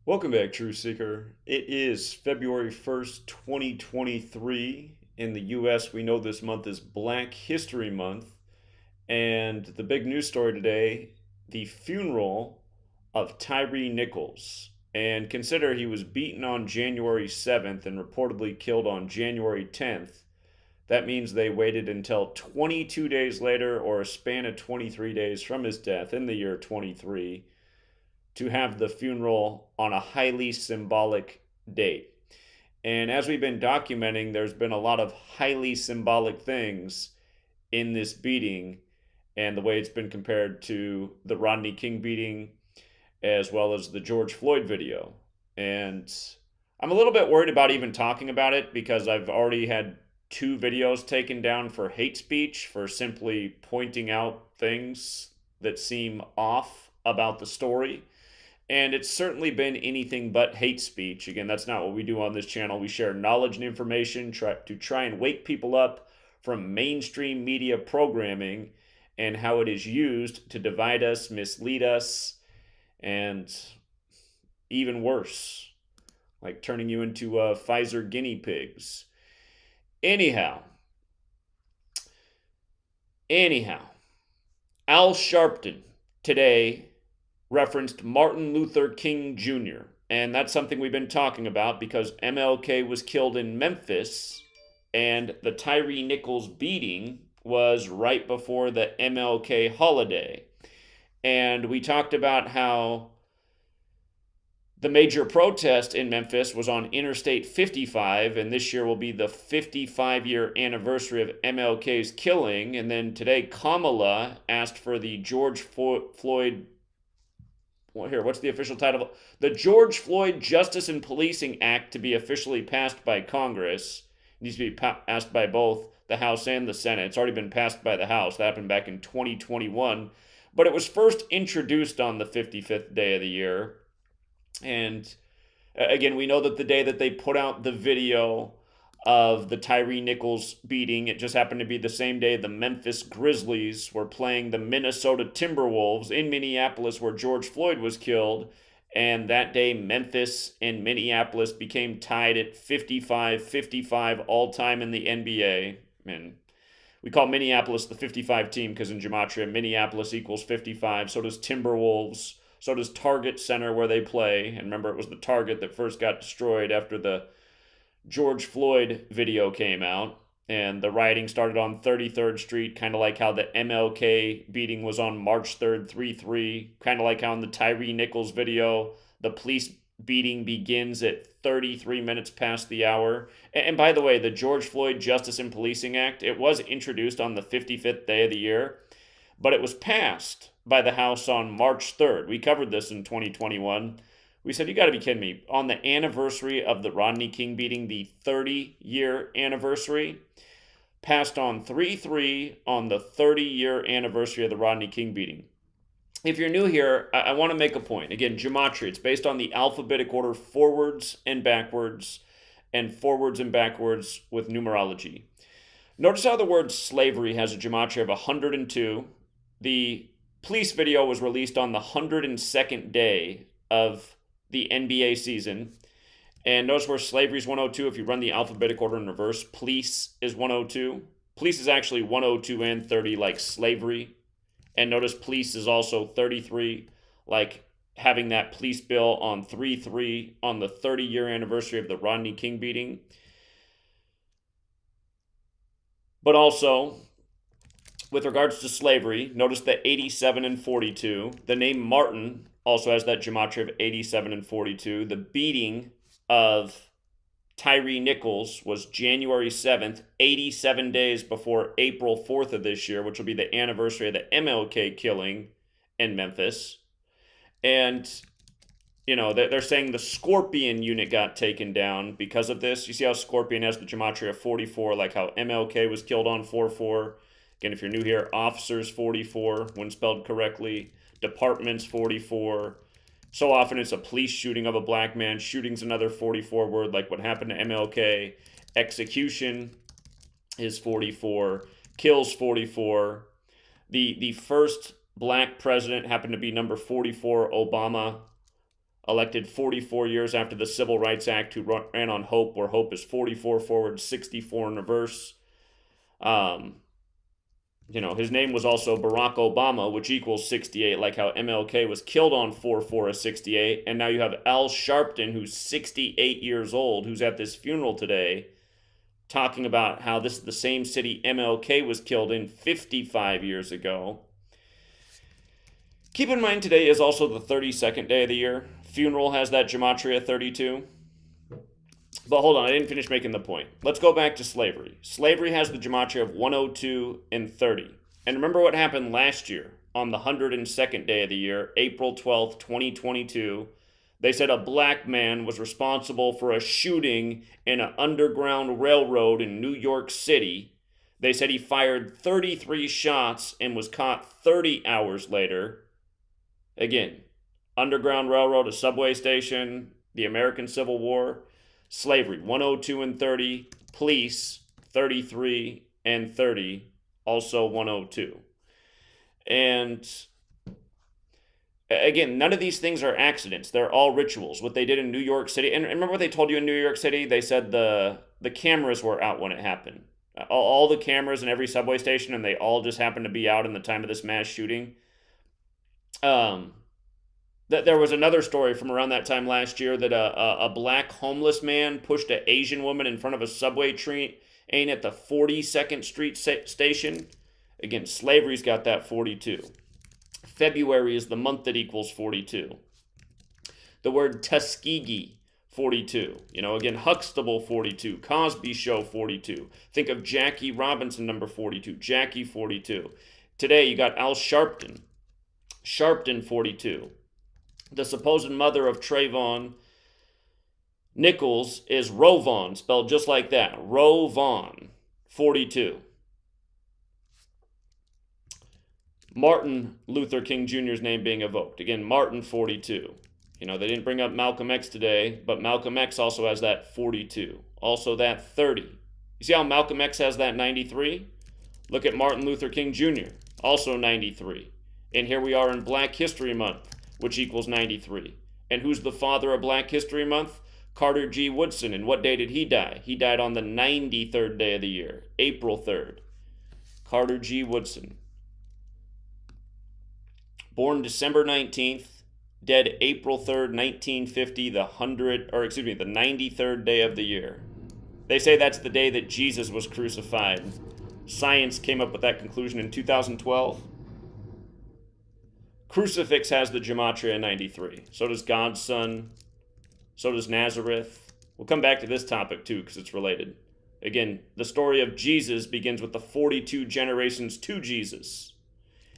Welcome back, True Seeker. It is February 1st, 2023. In the US, we know this month is Black History Month. And the big news story today, the funeral of Tyre Nichols. And consider he was beaten on January 7th and reportedly killed on January 10th. That means they waited until 22 days later, or a span of 23 days from his death in the year 23, to have the funeral on a highly symbolic date. And as we've been documenting, there's been a lot of highly symbolic things in this beating and the way it's been compared to the Rodney King beating as well as the George Floyd video. And I'm a little bit worried about even talking about it because I've already had two videos taken down for hate speech, for simply pointing out things that seem off about the story. And it's certainly been anything but hate speech. Again, that's not what we do on this channel. We share knowledge and information to try and wake people up from mainstream media programming and how it is used to divide us, mislead us, and even worse, like turning you into Pfizer guinea pigs. Anyhow, Al Sharpton today referenced Martin Luther King Jr., and that's something we've been talking about because MLK was killed in Memphis, and the Tyre Nichols beating was right before the MLK holiday. And we talked about how the major protest in Memphis was on Interstate 55, and this year will be the 55-year anniversary of MLK's killing. And then today, Kamala asked for the George Floyd what's the official title? The George Floyd Justice and Policing Act to be officially passed by Congress. It needs to be passed by both the House and the Senate. It's already been passed by the House. That happened back in 2021. But it was first introduced on the 55th day of the year. And again, we know that the day that they put out the video of the Tyre Nichols beating, it just happened to be the same day the Memphis Grizzlies were playing the Minnesota Timberwolves in Minneapolis, where George Floyd was killed. And that day, Memphis and Minneapolis became tied at 55-55 all-time in the NBA. And we call Minneapolis the 55 team because in Gematria, Minneapolis equals 55. So does Timberwolves. So does Target Center, where they play. And remember, it was the Target that first got destroyed after the George Floyd video came out, and the rioting started on 33rd Street, kind of like how the MLK beating was on March 3rd, 3-3, kind of like how in the Tyre Nichols video, the police beating begins at 33 minutes past the hour. And by the way, the George Floyd Justice and Policing Act, it was introduced on the 55th day of the year, but it was passed by the House on March 3rd. We covered this in 2021. We said, you got to be kidding me. On the anniversary of the Rodney King beating, the 30-year anniversary, passed on 3-3 on the 30-year anniversary of the Rodney King beating. If you're new here, I want to make a point. Again, Gematria, it's based on the alphabetic order forwards and backwards with numerology. Notice how the word slavery has a gematria of 102. The police video was released on the 102nd day of the NBA season. And notice where slavery is 102. If you run the alphabetic order in reverse, police is 102. Police is actually 102 and 30, like slavery. And notice police is also 33, like having that police bill on 3-3 on the 30-year anniversary of the Rodney King beating. But also, with regards to slavery, notice the 87 and 42. The name Martin also has that gematria of 87 and 42. The beating of Tyre Nichols was January 7th, 87 days before April 4th of this year, which will be the anniversary of the MLK killing in Memphis. And, you know, they're saying the Scorpion unit got taken down because of this. You see how Scorpion has the gematria of 44, like how MLK was killed on 4-4. Again, if you're new here, officers 44 when spelled correctly. Departments 44. So often it's a police shooting of a black man. Shooting's another 44 word, like what happened to MLK. Execution is 44. Kills 44. The first black president happened to be number 44, Obama. elected 44 years after the Civil Rights Act, who ran on hope, where hope is 44 forward, 64 in reverse. His name was also Barack Obama, which equals 68, like how MLK was killed on 4/4 of 68. And now you have Al Sharpton, who's 68 years old, who's at this funeral today, talking about how this is the same city MLK was killed in 55 years ago. Keep in mind, today is also the 32nd day of the year. Funeral has that Gematria 32. But hold on, I didn't finish making the point. Let's go back to slavery. Slavery has the Gematria of 102 and 30. And remember what happened last year on the 102nd day of the year, April 12th, 2022. They said a black man was responsible for a shooting in an underground railroad in New York City. They said he fired 33 shots and was caught 30 hours later. Again, Underground Railroad, a subway station, the American Civil War, slavery, 102 and 30, police, 33 and 30, also 102. And again, none of these things are accidents. They're all rituals. What they did in New York City, and remember what they told you in New York City? They said the cameras were out when it happened. All the cameras in every subway station, and they all just happened to be out in the time of this mass shooting. There was another story from around that time last year that a black homeless man pushed an Asian woman in front of a subway train at the 42nd Street station. Again, slavery's got that 42. February is the month that equals 42. The word Tuskegee, 42. Again, Huxtable, 42. Cosby Show, 42. Think of Jackie Robinson, number 42. Jackie, 42. Today, you got Al Sharpton. Sharpton, 42. The supposed mother of Trayvon Nichols is Rovon, spelled just like that. Rovon, 42. Martin Luther King Jr.'s name being evoked. Again, Martin, 42. They didn't bring up Malcolm X today, but Malcolm X also has that 42. Also that 30. You see how Malcolm X has that 93? Look at Martin Luther King Jr., also 93. And here we are in Black History Month, which equals 93. And who's the father of Black History Month? Carter G. Woodson. And what day did he die? He died on the 93rd day of the year, April 3rd. Carter G. Woodson. Born December 19th, dead April 3rd, 1950, the 93rd day of the year. They say that's the day that Jesus was crucified. Science came up with that conclusion in 2012. Crucifix has the Gematria 93. So does God's Son. So does Nazareth. We'll come back to this topic too because it's related. Again, the story of Jesus begins with the 42 generations to Jesus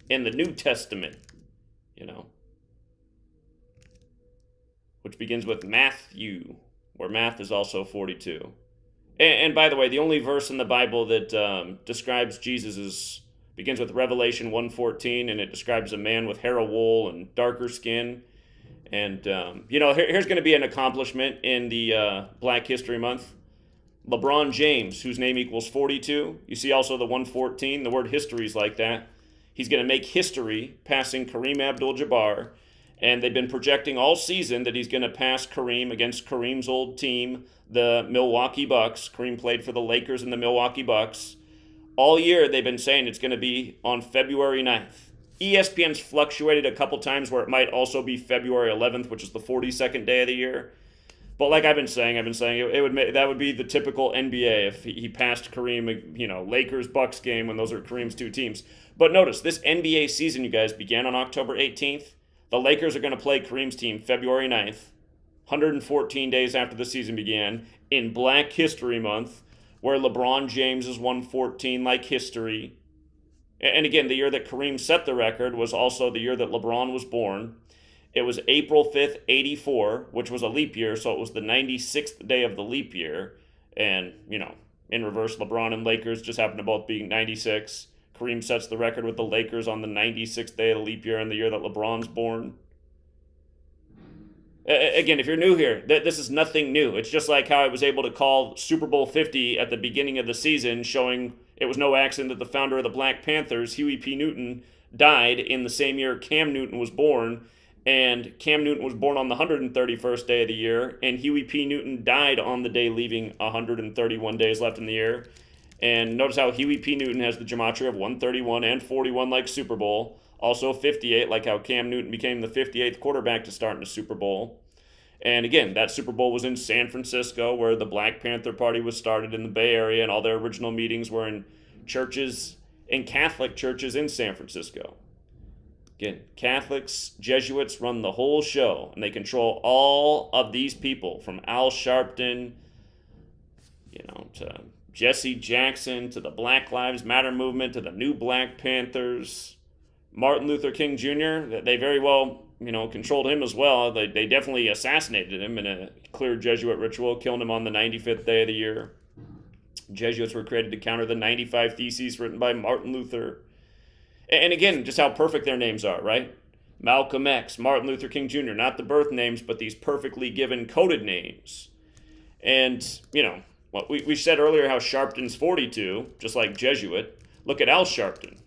in the New Testament, which begins with Matthew, where math is also 42. And by the way, the only verse in the Bible that describes Jesus begins with Revelation 1:14, and it describes a man with hair of wool and darker skin. And, here's going to be an accomplishment in the Black History Month. LeBron James, whose name equals 42. You see also the 114. The word history is like that. He's going to make history, passing Kareem Abdul-Jabbar. And they've been projecting all season that he's going to pass Kareem against Kareem's old team, the Milwaukee Bucks. Kareem played for the Lakers and the Milwaukee Bucks. All year, they've been saying it's going to be on February 9th. ESPN's fluctuated a couple times where it might also be February 11th, which is the 42nd day of the year. But like I've been saying that would be the typical NBA if he passed Kareem, Lakers Bucks game when those are Kareem's two teams. But notice this NBA season, you guys, began on October 18th. The Lakers are going to play Kareem's team February 9th, 114 days after the season began, in Black History Month, where LeBron James is 114 like history. And again, the year that Kareem set the record was also the year that LeBron was born. It was April 5th, 84, which was a leap year, so it was the 96th day of the leap year. And, in reverse, LeBron and Lakers just happened to both be 96. Kareem sets the record with the Lakers on the 96th day of the leap year in the year that LeBron's born. Again, if you're new here, this is nothing new. It's just like how I was able to call Super Bowl 50 at the beginning of the season, showing it was no accident that the founder of the Black Panthers, Huey P. Newton, died in the same year Cam Newton was born. And Cam Newton was born on the 131st day of the year, and Huey P. Newton died on the day, leaving 131 days left in the year. And notice how Huey P. Newton has the gematria of 131 and 41 like Super Bowl. Also 58, like how Cam Newton became the 58th quarterback to start in a Super Bowl. And again, that Super Bowl was in San Francisco, where the Black Panther Party was started in the Bay Area, and all their original meetings were in churches, in Catholic churches in San Francisco. Again, Catholics, Jesuits run the whole show, and they control all of these people, from Al Sharpton, to Jesse Jackson, to the Black Lives Matter movement, to the new Black Panthers. Martin Luther King Jr., they very well, controlled him as well. They definitely assassinated him in a clear Jesuit ritual, killing him on the 95th day of the year. Jesuits were created to counter the 95 Theses written by Martin Luther. And again, just how perfect their names are, right? Malcolm X, Martin Luther King Jr., not the birth names, but these perfectly given coded names. And, we said earlier how Sharpton's 42, just like Jesuit. Look at Al Sharpton.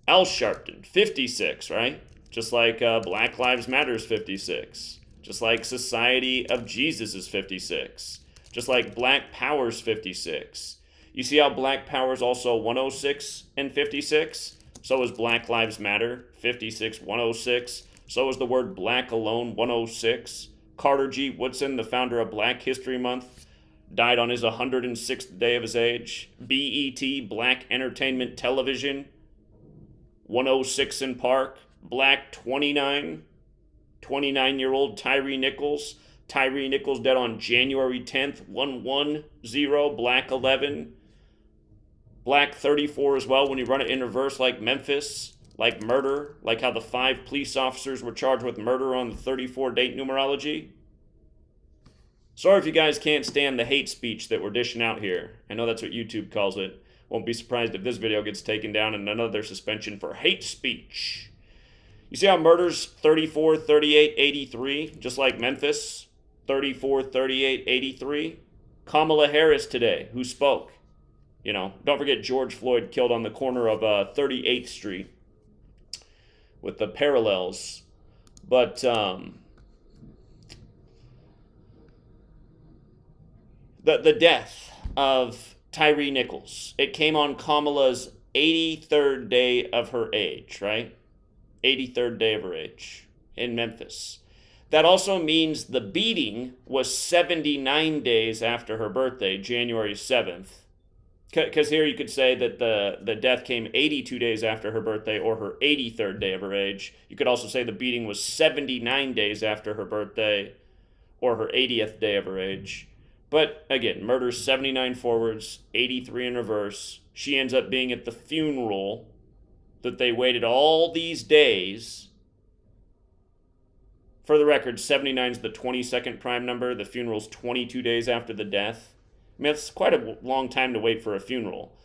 Al Sharpton, 56, right? Just like Black Lives Matter's 56. Just like Society of Jesus is 56. Just like Black Power's 56. You see how Black Power's also 106 and 56? So is Black Lives Matter, 56, 106. So is the word black alone, 106. Carter G. Woodson, the founder of Black History Month, died on his 106th day of his age. BET, Black Entertainment Television, 106 in Park. Black 29, 29-year-old Tyre Nichols. Tyre Nichols dead on January 10th, 110. Black 11. Black 34 as well when you run it in reverse, like Memphis, like murder, like how the 5 police officers were charged with murder on the 34 date numerology. Sorry if you guys can't stand the hate speech that we're dishing out here. I know that's what YouTube calls it. Won't be surprised if this video gets taken down and another suspension for hate speech. You see how murder's 34, 38, 83, just like Memphis, 34, 38, 83. Kamala Harris today, who spoke. Don't forget George Floyd killed on the corner of 38th Street with the parallels. But the death of Tyre Nichols, it came on Kamala's 83rd day of her age, right? 83rd day of her age in Memphis. That also means the beating was 79 days after her birthday, January 7th. Because here you could say that the death came 82 days after her birthday, or her 83rd day of her age. You could also say the beating was 79 days after her birthday, or her 80th day of her age. But again, murder's 79 forwards, 83 in reverse. She ends up being at the funeral that they waited all these days. For the record, 79 is the 22nd prime number. The funeral's 22 days after the death. I mean, it's quite a long time to wait for a funeral.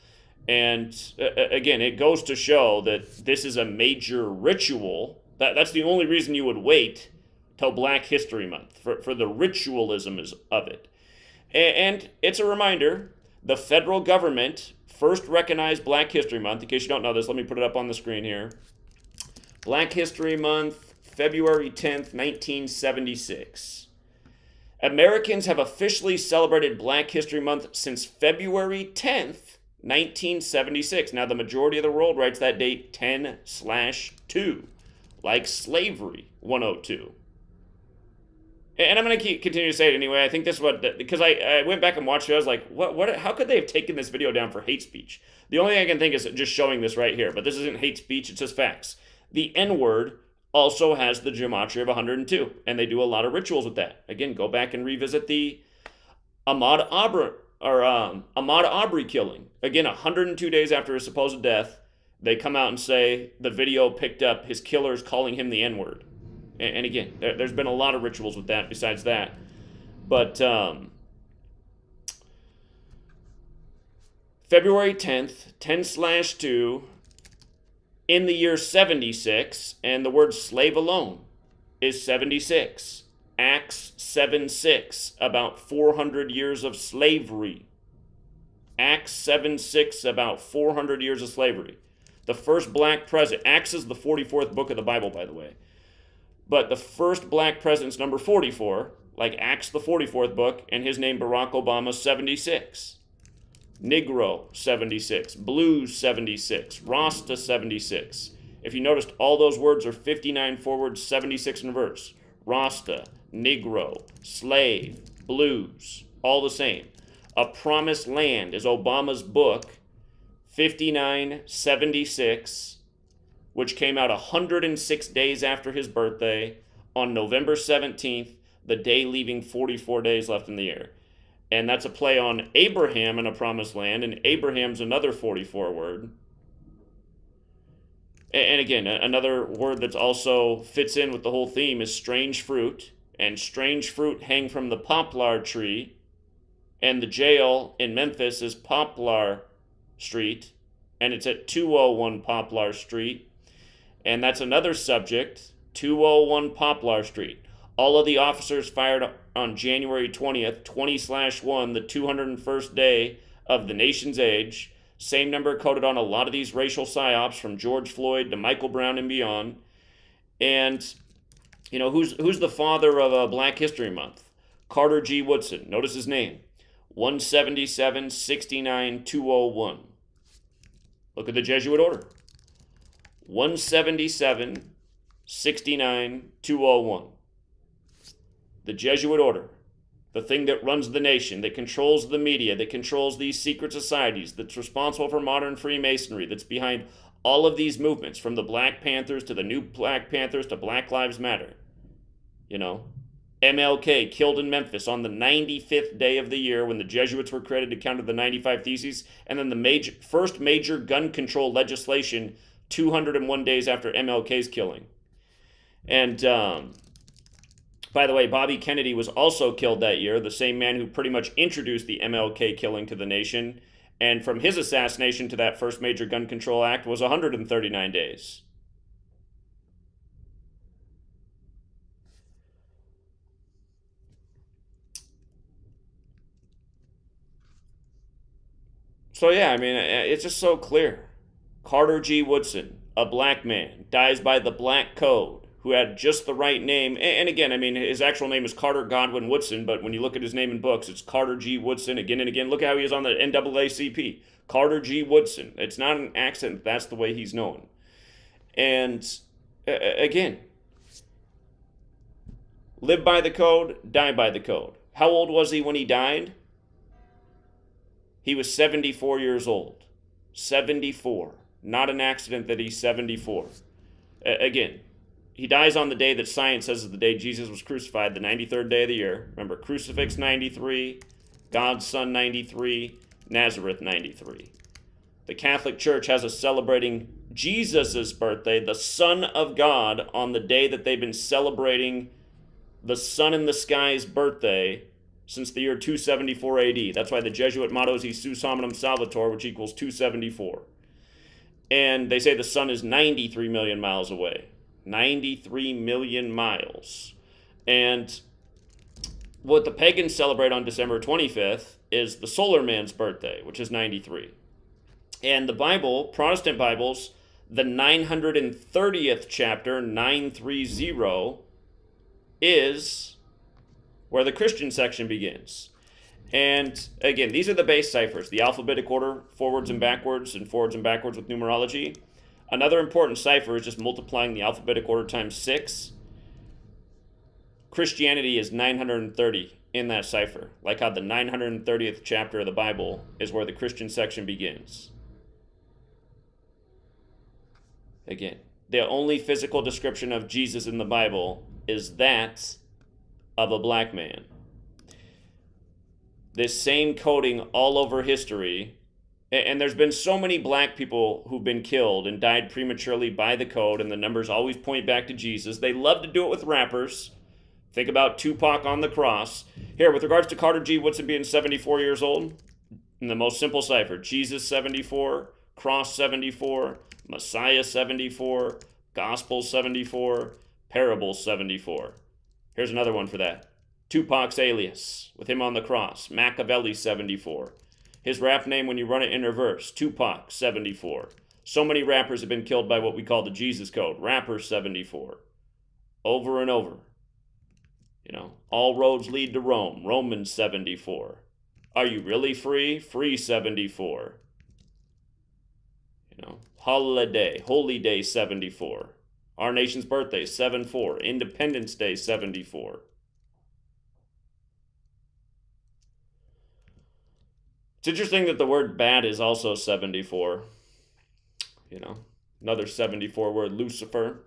And again, it goes to show that this is a major ritual. That's the only reason you would wait till Black History Month, for the ritualism of it. And it's a reminder, the federal government first recognized Black History Month. In case you don't know this, let me put it up on the screen here. Black History Month, February 10th, 1976. Americans have officially celebrated Black History Month since February 10th, 1976. Now, the majority of the world writes that date 10/2, like slavery 102. And I'm going to continue to say it anyway. I think this is because I went back and watched it. I was like, what? How could they have taken this video down for hate speech? The only thing I can think is just showing this right here. But this isn't hate speech. It's just facts. The N-word also has the gematria of 102, and they do a lot of rituals with that. Again, go back and revisit the Ahmaud Arbery killing. Again, 102 days after his supposed death, they come out and say the video picked up his killers calling him the N-word. And again, there's been a lot of rituals with that besides that. But February 10th, 10/2, in the year 76, and the word slave alone is 76. Acts 7:6, about 400 years of slavery. Acts 7:6, about 400 years of slavery. The first black president, Acts is the 44th book of the Bible, by the way. But the first black president's number 44, like Acts the 44th book, and his name Barack Obama 76. Negro 76, Blues 76, Rasta 76. If you noticed, all those words are 59 forward, 76 in reverse. Rasta, Negro, slave, blues, all the same. A Promised Land is Obama's book, 5976, which came out 106 days after his birthday on November 17th, the day leaving 44 days left in the year. And that's a play on Abraham and A Promised Land, and Abraham's another 44 word. And again, another word that also fits in with the whole theme is strange fruit. And strange fruit hang from the poplar tree. And the jail in Memphis is Poplar Street. And it's at 201 Poplar Street. And that's another subject, 201 Poplar Street. All of the officers fired on January 20th, 20/1, the 201st day of the nation's age. Same number coded on a lot of these racial psyops from George Floyd to Michael Brown and beyond. And, you know, who's the father of Black History Month? Carter G. Woodson. Notice his name. 177-69-201. Look at the Jesuit order. 177-69-201. The Jesuit order. The thing that runs the nation, that controls the media, that controls these secret societies, that's responsible for modern Freemasonry, that's behind all of these movements, from the Black Panthers to the new Black Panthers to Black Lives Matter. You know, MLK killed in Memphis on the 95th day of the year when the Jesuits were created to counter the 95 Theses, and then the first major gun control legislation 201 days after MLK's killing. And, by the way, Bobby Kennedy was also killed that year, the same man who pretty much introduced the MLK killing to the nation. And from his assassination to that first major gun control act was 139 days. So yeah, I mean, it's just so clear. Carter G. Woodson, a black man, dies by the black code, who had just the right name. And again, I mean, his actual name is Carter Godwin Woodson, but when you look at his name in books, it's Carter G. Woodson again and again. Look how he is on the NAACP. Carter G. Woodson. It's not an accident. That's the way he's known. And again, live by the code, die by the code. How old was he when he died? He was 74 years old. 74. Not an accident that he's 74. Again, he dies on the day that science says is the day Jesus was crucified, the 93rd day of the year. Remember, crucifix 93, God's Son 93, Nazareth 93. The Catholic Church has us celebrating Jesus' birthday, the Son of God, on the day that they've been celebrating the sun in the sky's birthday since the year 274 AD. That's why the Jesuit motto is Sus Hominum Salvator, which equals 274. And they say the sun is 93 million miles away. 93 million miles. And what the pagans celebrate on December 25th is the solar man's birthday, which is 93. And the Bible, Protestant Bibles, the 930th chapter, 930, is where the Christian section begins. And again, these are the base ciphers, the alphabetic order, forwards and backwards with numerology. Another important cipher is just multiplying the alphabetic order times 6. Christianity is 930 in that cipher, like how the 930th chapter of the Bible is where the Christian section begins. Again, the only physical description of Jesus in the Bible is that of a black man. This same coding all over history. And there's been so many black people who've been killed and died prematurely by the code, and the numbers always point back to Jesus. They love to do it with rappers. Think about Tupac on the cross. Here, with regards to Carter G. Woodson being 74 years old, in the most simple cipher, Jesus 74, cross 74, Messiah 74, gospel 74, parable 74. Here's another one for that. Tupac's alias, with him on the cross, Machiavelli 74. His rap name, when you run it in reverse, Tupac, 74. So many rappers have been killed by what we call the Jesus Code, Rapper 74. over and over. All roads lead to Rome, Romans 74. Are you really free? Free 74. Holiday, Holy Day 74. Our nation's birthday 7-4. Independence Day 74. It's interesting that the word bad is also 74. Another 74 word, Lucifer.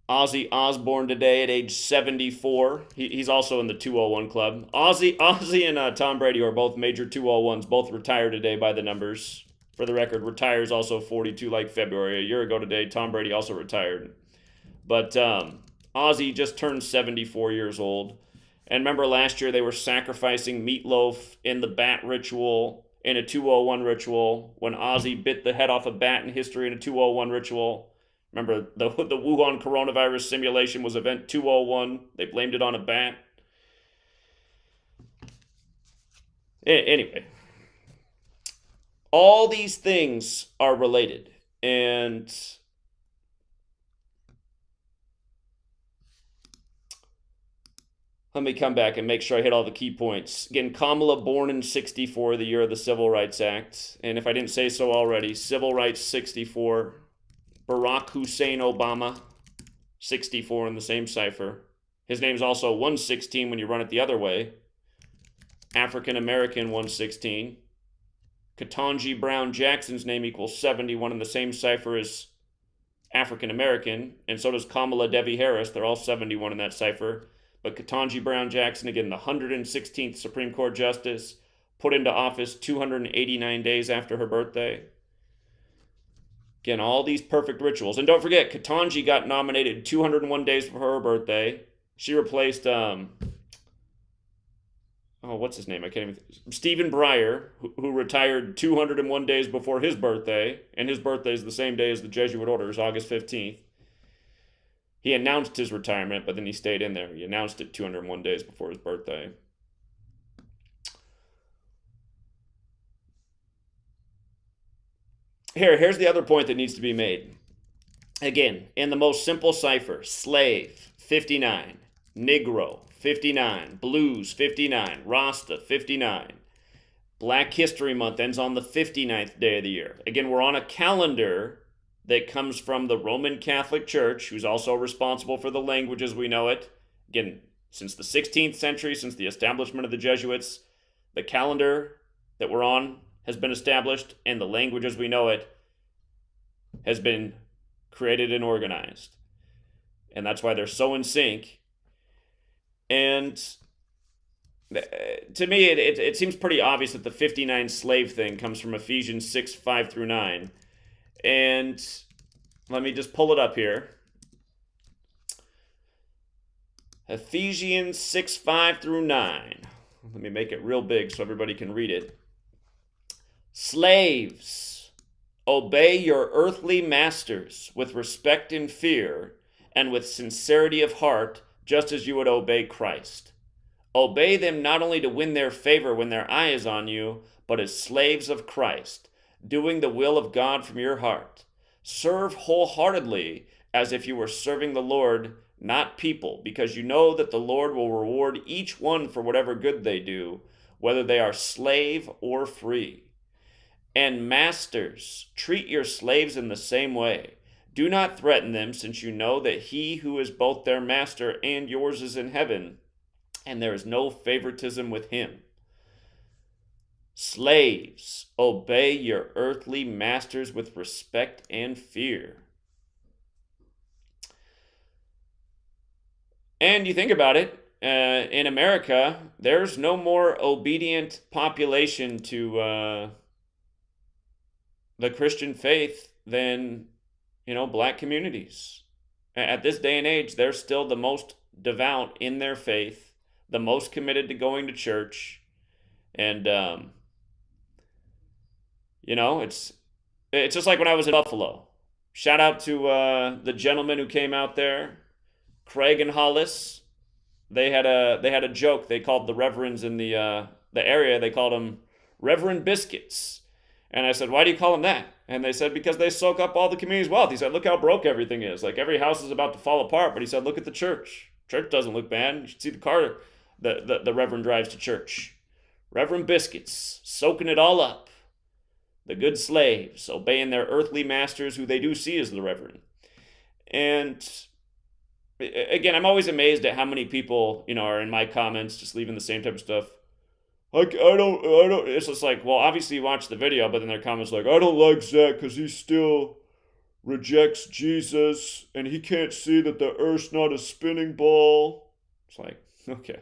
Ozzy Osbourne today at age 74. He's also in the 201 club. Ozzy and Tom Brady are both major 201s, both retired today by the numbers. For the record, retires also 42 like February. A year ago today, Tom Brady also retired. But Ozzy just turned 74 years old. And remember last year they were sacrificing meatloaf in the bat ritual, in a 201 ritual, when Ozzy bit the head off a bat in history in a 201 ritual. Remember, the Wuhan coronavirus simulation was event 201. They blamed it on a bat. Anyway, all these things are related. And let me come back and make sure I hit all the key points. Again, Kamala born in 64, the year of the Civil Rights Act. And if I didn't say so already, Civil Rights 64. Barack Hussein Obama, 64 in the same cipher. His name's also 116 when you run it the other way. African American 116. Ketanji Brown Jackson's name equals 71 in the same cipher as African American, and so does Kamala Devi Harris. They're all 71 in that cipher. But Ketanji Brown Jackson, again, the 116th Supreme Court Justice, put into office 289 days after her birthday. Again, all these perfect rituals. And don't forget, Ketanji got nominated 201 days before her birthday. She replaced, what's his name? I can't even. Stephen Breyer, who retired 201 days before his birthday. And his birthday is the same day as the Jesuit orders, August 15th. He announced his retirement, but then he stayed in there. He announced it 201 days before his birthday. Here's the other point that needs to be made. Again, in the most simple cipher, slave, 59, Negro, 59, blues, 59, Rasta, 59. Black History Month ends on the 59th day of the year. Again, we're on a calendar that comes from the Roman Catholic Church, who's also responsible for the language as we know it. Again, since the 16th century, since the establishment of the Jesuits, the calendar that we're on has been established, and the language as we know it has been created and organized. And that's why they're so in sync. And to me, it seems pretty obvious that the 59 slave thing comes from Ephesians 6, 5 through 9. And let me just pull it up here. Ephesians 6, 5 through 9. Let me make it real big so everybody can read it. Slaves, obey your earthly masters with respect and fear, and with sincerity of heart, just as you would obey Christ. Obey them not only to win their favor when their eye is on you, but as slaves of Christ, doing the will of God from your heart. Serve wholeheartedly as if you were serving the Lord, not people, because you know that the Lord will reward each one for whatever good they do, whether they are slave or free. And masters, treat your slaves in the same way. Do not threaten them, since you know that he who is both their master and yours is in heaven, and there is no favoritism with him. Slaves, obey your earthly masters with respect and fear. And you think about it, in America, there's no more obedient population to the Christian faith than, black communities. At this day and age, they're still the most devout in their faith, the most committed to going to church. And, it's just like when I was in Buffalo. Shout out to the gentleman who came out there, Craig and Hollis. They had a joke. They called the reverends in the area, they called them Reverend Biscuits. And I said, why do you call them that? And they said, because they soak up all the community's wealth. He said, look how broke everything is. Like every house is about to fall apart. But he said, look at the church. Church doesn't look bad. You should see the car the Reverend drives to church. Reverend Biscuits, soaking it all up. The good slaves, obeying their earthly masters who they do see as the Reverend. And again, I'm always amazed at how many people, are in my comments just leaving the same type of stuff. I don't, it's just like, well, obviously you watch the video, but then their comments like, I don't like Zach because he still rejects Jesus and he can't see that the earth's not a spinning ball. It's like, okay.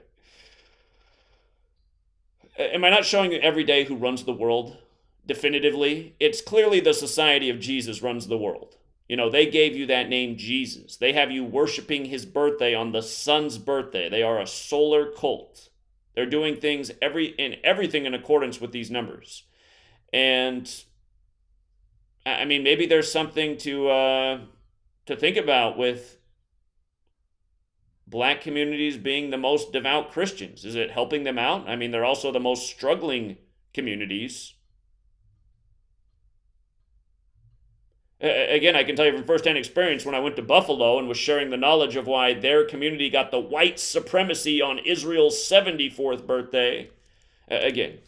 Am I not showing you every day who runs the world definitively? It's clearly the Society of Jesus runs the world. They gave you that name Jesus. They have you worshiping his birthday on the sun's birthday. They are a solar cult. They're doing things everything in accordance with these numbers. And I mean, maybe there's something to think about with black communities being the most devout Christians. Is it helping them out? I mean, they're also the most struggling communities. Again, I can tell you from firsthand experience when I went to Buffalo and was sharing the knowledge of why their community got the white supremacy on Israel's 74th birthday. Again,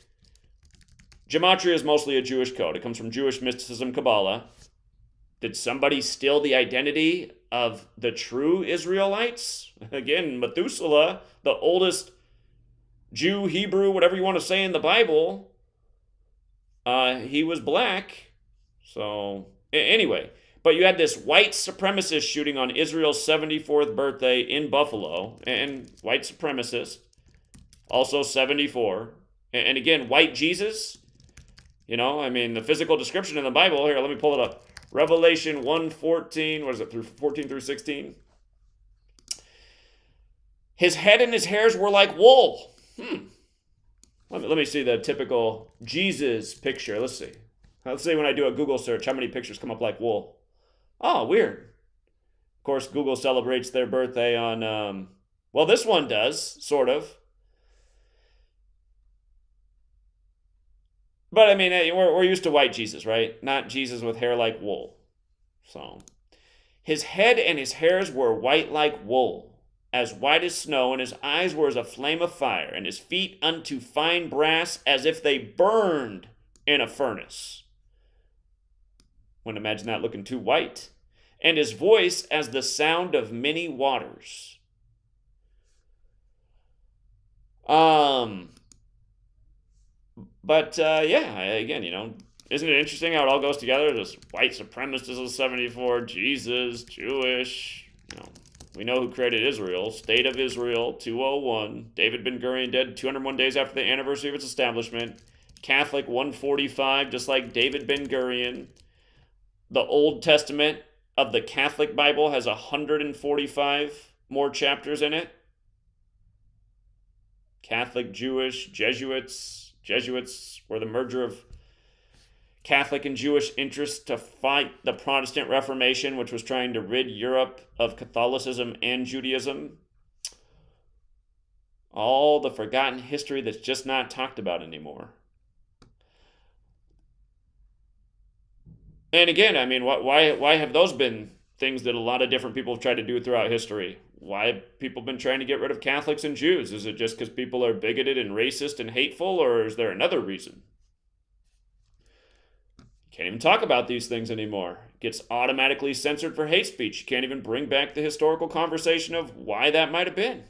Gematria is mostly a Jewish code. It comes from Jewish mysticism, Kamala. Did somebody steal the identity of the true Israelites? Again, Methuselah, the oldest Jew, Hebrew, whatever you want to say in the Bible, he was black. So, anyway, but you had this white supremacist shooting on Israel's 74th birthday in Buffalo, and white supremacist, also 74. And again, white Jesus, the physical description in the Bible, here, let me pull it up. Revelation 1:14, what is it, through 14 through 16? His head and his hairs were like wool. Let me see the typical Jesus picture. Let's see. Let's see when I do a Google search, how many pictures come up like wool. Oh, weird. Of course, Google celebrates their birthday on, well, this one does, sort of. But, I mean, we're used to white Jesus, right? Not Jesus with hair like wool. So, his head and his hairs were white like wool, as white as snow, and his eyes were as a flame of fire, and his feet unto fine brass, as if they burned in a furnace. Wouldn't imagine that looking too white. And his voice as the sound of many waters. But, yeah, again, isn't it interesting how it all goes together? This white supremacist of 74, Jesus, Jewish, we know who created Israel, State of Israel, 201, David Ben-Gurion dead 201 days after the anniversary of its establishment, Catholic 145, just like David Ben-Gurion. The Old Testament of the Catholic Bible has 145 more chapters in it. Catholic, Jewish, Jesuits were the merger of Catholic and Jewish interests to fight the Protestant Reformation, which was trying to rid Europe of Catholicism and Judaism. All the forgotten history that's just not talked about anymore. And again, I mean, why have those been things that a lot of different people have tried to do throughout history? Why have people been trying to get rid of Catholics and Jews? Is it just because people are bigoted and racist and hateful, or is there another reason? You can't even talk about these things anymore. It gets automatically censored for hate speech. You can't even bring back the historical conversation of why that might have been.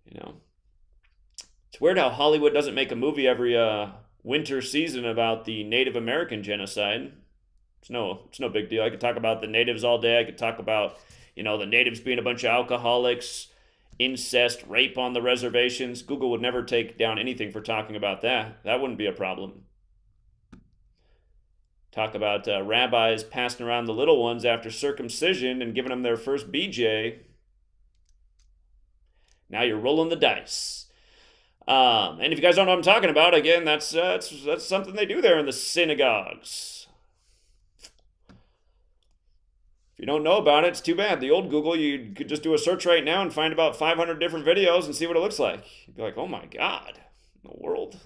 It's weird how Hollywood doesn't make a movie every winter season about the Native American genocide. It's no big deal. I could talk about the natives all day. I could talk about, the natives being a bunch of alcoholics, incest, rape on the reservations. Google would never take down anything for talking about that. That wouldn't be a problem. Talk about rabbis passing around the little ones after circumcision and giving them their first BJ. Now you're rolling the dice. And if you guys don't know what I'm talking about, again, that's something they do there in the synagogues. If you don't know about it, it's too bad. The old Google, you could just do a search right now and find about 500 different videos and see what it looks like. You'd be like, oh my God, the world.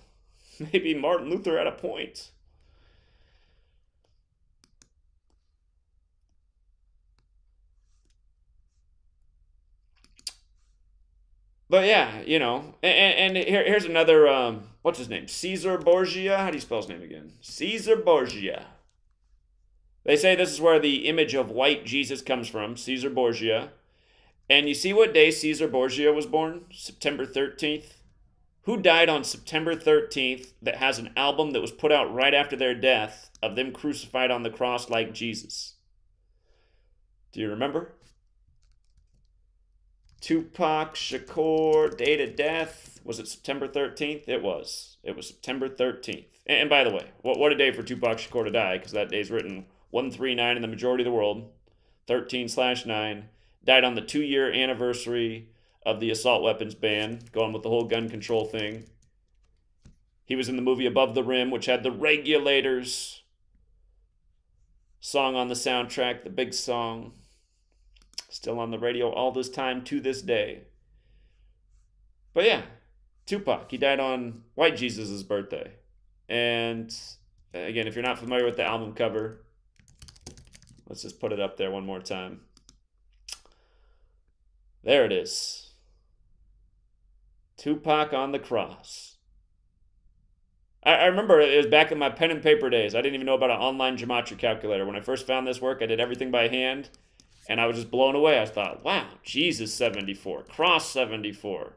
Maybe Martin Luther had a point. But yeah, and here's another, what's his name? Caesar Borgia? How do you spell his name again? Caesar Borgia. They say this is where the image of white Jesus comes from, Caesar Borgia. And you see what day Caesar Borgia was born? September 13th. Who died on September 13th that has an album that was put out right after their death of them crucified on the cross like Jesus? Do you remember? Tupac Shakur, date of death. Was it September 13th? It was. It was September 13th. And by the way, what a day for Tupac Shakur to die, because that day's written 139 in the majority of the world. 13/9. Died on the 2-year anniversary of the assault weapons ban, going with the whole gun control thing. He was in the movie Above the Rim, which had the Regulators song on the soundtrack, the big song. Still on the radio all this time to this day. But yeah, Tupac, he died on White Jesus' birthday. And again, if you're not familiar with the album cover, let's just put it up there one more time. There it is. Tupac on the cross. I remember it was back in my pen and paper days. I didn't even know about an online gematria calculator. When I first found this work, I did everything by hand. And I was just blown away. I thought, wow, Jesus 74, cross 74.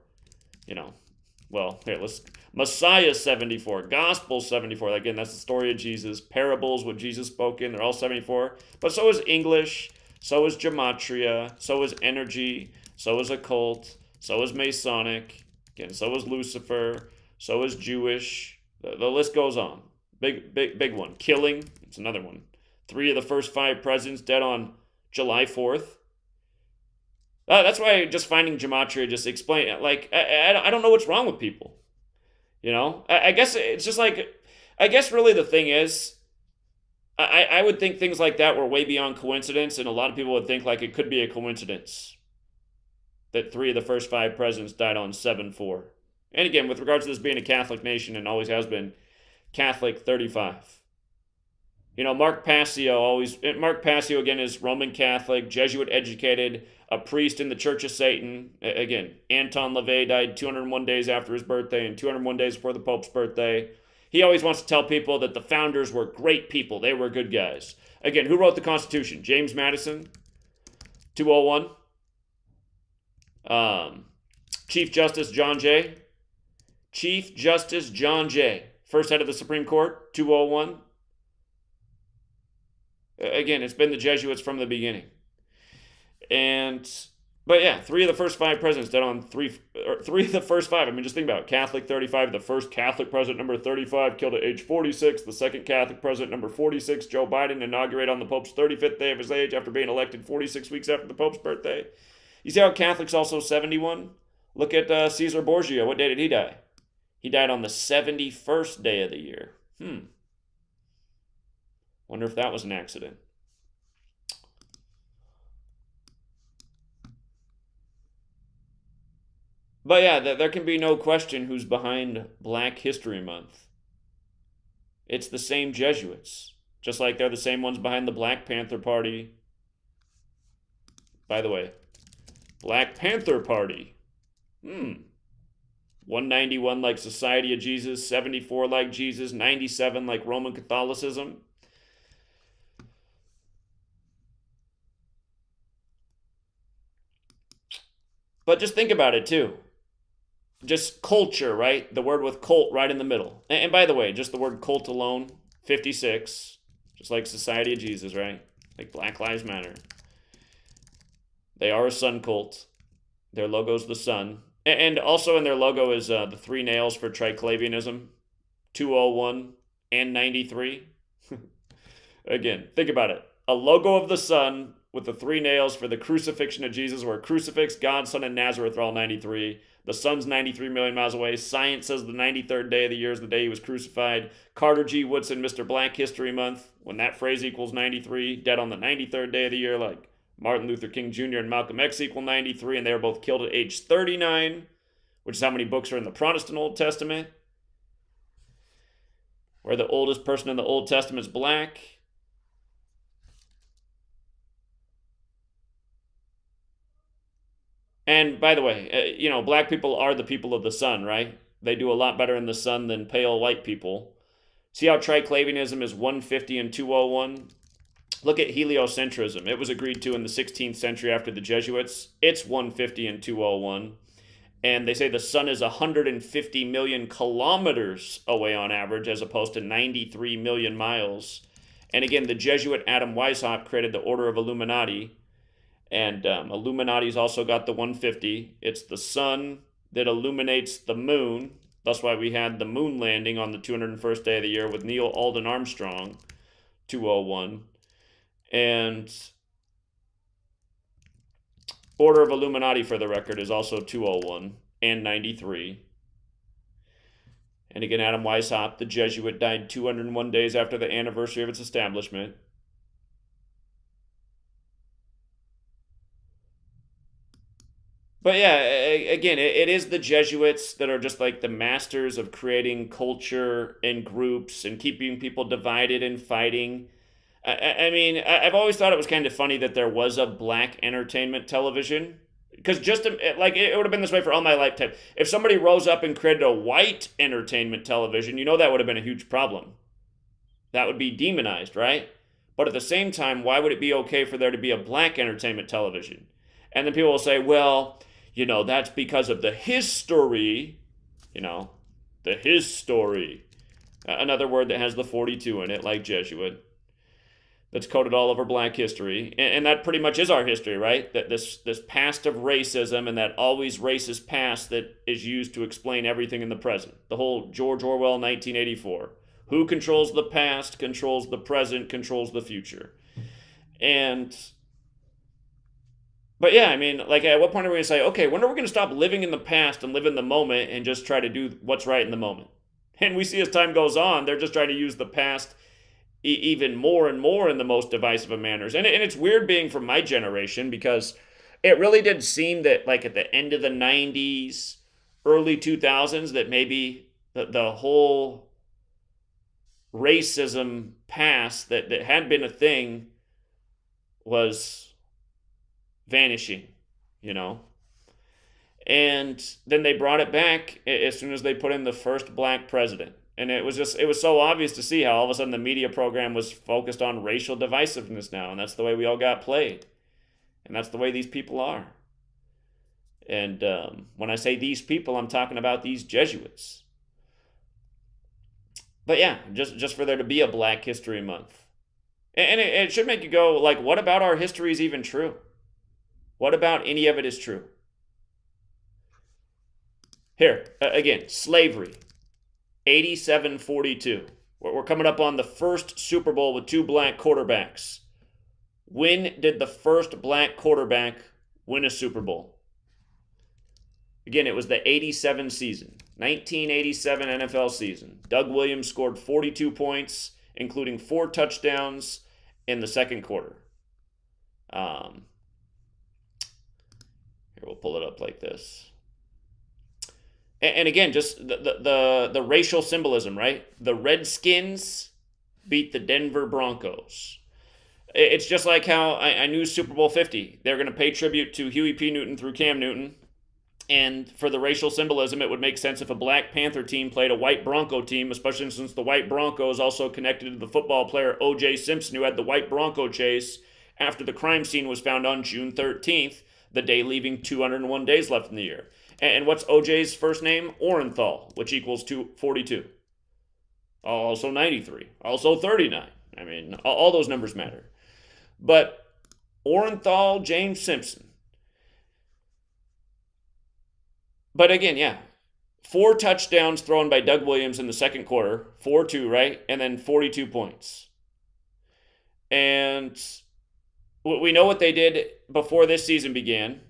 Well, here, Messiah 74, Gospel 74. Again, that's the story of Jesus. Parables, what Jesus spoke in, they're all 74. But so is English, so is gematria, so is energy, so is occult, so is Masonic, again, so is Lucifer, so is Jewish. The list goes on. Big one. Killing, it's another one. 3 of the first 5 presidents dead on July 4th. That's why just finding gematria just explain it. Like, I don't know what's wrong with people. I guess it's just like, I guess really the thing is, I would think things like that were way beyond coincidence, and a lot of people would think like it could be a coincidence that 3 of the first 5 presidents died on 7/4. And again, with regards to this being a Catholic nation, and always has been, Catholic 35. Mark Passio again is Roman Catholic, Jesuit educated, a priest in the Church of Satan. Again, Anton LaVey died 201 days after his birthday and 201 days before the Pope's birthday. He always wants to tell people that the founders were great people. They were good guys. Again, who wrote the Constitution? James Madison, 201. Chief Justice John Jay. Chief Justice John Jay, first head of the Supreme Court, 201. Again, it's been the Jesuits from the beginning. But yeah, 3 of the first 5 presidents dead on 3 of the first 5. I mean, just think about it. Catholic 35, the first Catholic president, number 35, killed at age 46. The second Catholic president, number 46, Joe Biden, inaugurated on the Pope's 35th day of his age after being elected 46 weeks after the Pope's birthday. You see how Catholic's also 71? Look at Caesar Borgia. What day did he die? He died on the 71st day of the year. Wonder if that was an accident. But yeah, there can be no question who's behind Black History Month. It's the same Jesuits. Just like they're the same ones behind the Black Panther Party. By the way, Black Panther Party. 191 like Society of Jesus, 74 like Jesus, 97 like Roman Catholicism. But just think about it too. Just culture, right? The word with cult right in the middle. And by the way, just the word cult alone, 56. Just like Society of Jesus, right? Like Black Lives Matter. They are a sun cult. Their logo's the sun. And also in their logo is the 3 nails for triclavianism. 201 and 93. Again, think about it. A logo of the sun with the 3 nails for the crucifixion of Jesus, where crucifix, God, Son, and Nazareth are all 93. The sun's 93 million miles away. Science says the 93rd day of the year is the day he was crucified. Carter G. Woodson, Mr. Black History Month, when that phrase equals 93, dead on the 93rd day of the year, like Martin Luther King Jr. and Malcolm X equal 93, and they were both killed at age 39, which is how many books are in the Protestant Old Testament. where the oldest person in the Old Testament is black. And by the way, black people are the people of the sun, right? They do a lot better in the sun than pale white people. See how triclavianism is 150 and 201? Look at heliocentrism. It was agreed to in the 16th century after the Jesuits. It's 150 and 201. And they say the sun is 150 million kilometers away on average, as opposed to 93 million miles. And again, the Jesuit Adam Weishaupt created the Order of Illuminati. And Illuminati's also got the 150. It's the sun that illuminates the moon. That's why we had the moon landing on the 201st day of the year with Neil Alden Armstrong, 201. And Order of Illuminati, for the record, is also 201 and 93. And again, Adam Weishaupt, the Jesuit, died 201 days after the anniversary of its establishment. But yeah, again, it is the Jesuits that are just like the masters of creating culture and groups and keeping people divided and fighting. I mean, I've always thought it was kind of funny that there was a black entertainment television. Because like it would have been this way for all my lifetime. If somebody rose up and created a white entertainment television, that would have been a huge problem. That would be demonized, right? But at the same time, why would it be okay for there to be a black entertainment television? And then people will say, well, that's because of the history, the his story. Another word that has the 42 in it, like Jesuit, that's coded all over black history. And that pretty much is our history, right? That this past of racism and that always racist past that is used to explain everything in the present. The whole George Orwell 1984. Who controls the past, controls the present, controls the future. But yeah, I mean, like at what point are we going to say, okay, when are we going to stop living in the past and live in the moment and just try to do what's right in the moment? And we see as time goes on, they're just trying to use the past even more and more in the most divisive of manners. And it's weird being from my generation because it really did seem that like at the end of the 90s, early 2000s, that maybe the whole racism past that had been a thing was vanishing, And then they brought it back as soon as they put in the first black president. And it was so obvious to see how all of a sudden the media program was focused on racial divisiveness now. And that's the way we all got played. And that's the way these people are. And when I say these people, I'm talking about these Jesuits. But yeah, just for there to be a Black History Month. And it should make you go, like, what about our history is even true? What about any of it is true? Here, again, slavery, 87-42. We're coming up on the first Super Bowl with two black quarterbacks. When did the first black quarterback win a Super Bowl? Again, it was the 87 season, 1987 NFL season. Doug Williams scored 42 points, including 4 touchdowns in the second quarter. Here, we'll pull it up like this. And again, just the racial symbolism, right? The Redskins beat the Denver Broncos. It's just like how I knew Super Bowl 50. They're going to pay tribute to Huey P. Newton through Cam Newton. And for the racial symbolism, it would make sense if a Black Panther team played a white Bronco team, especially since the white Bronco is also connected to the football player O.J. Simpson, who had the white Bronco chase after the crime scene was found on June 13th, the day leaving 201 days left in the year. And what's OJ's first name? Orenthal, which equals 42. Also 93. Also 39. I mean, all those numbers matter. But Orenthal James Simpson. But again, yeah. 4 touchdowns thrown by Doug Williams in the second quarter. 4-2, right? And then 42 points. And we know what they did before this season began.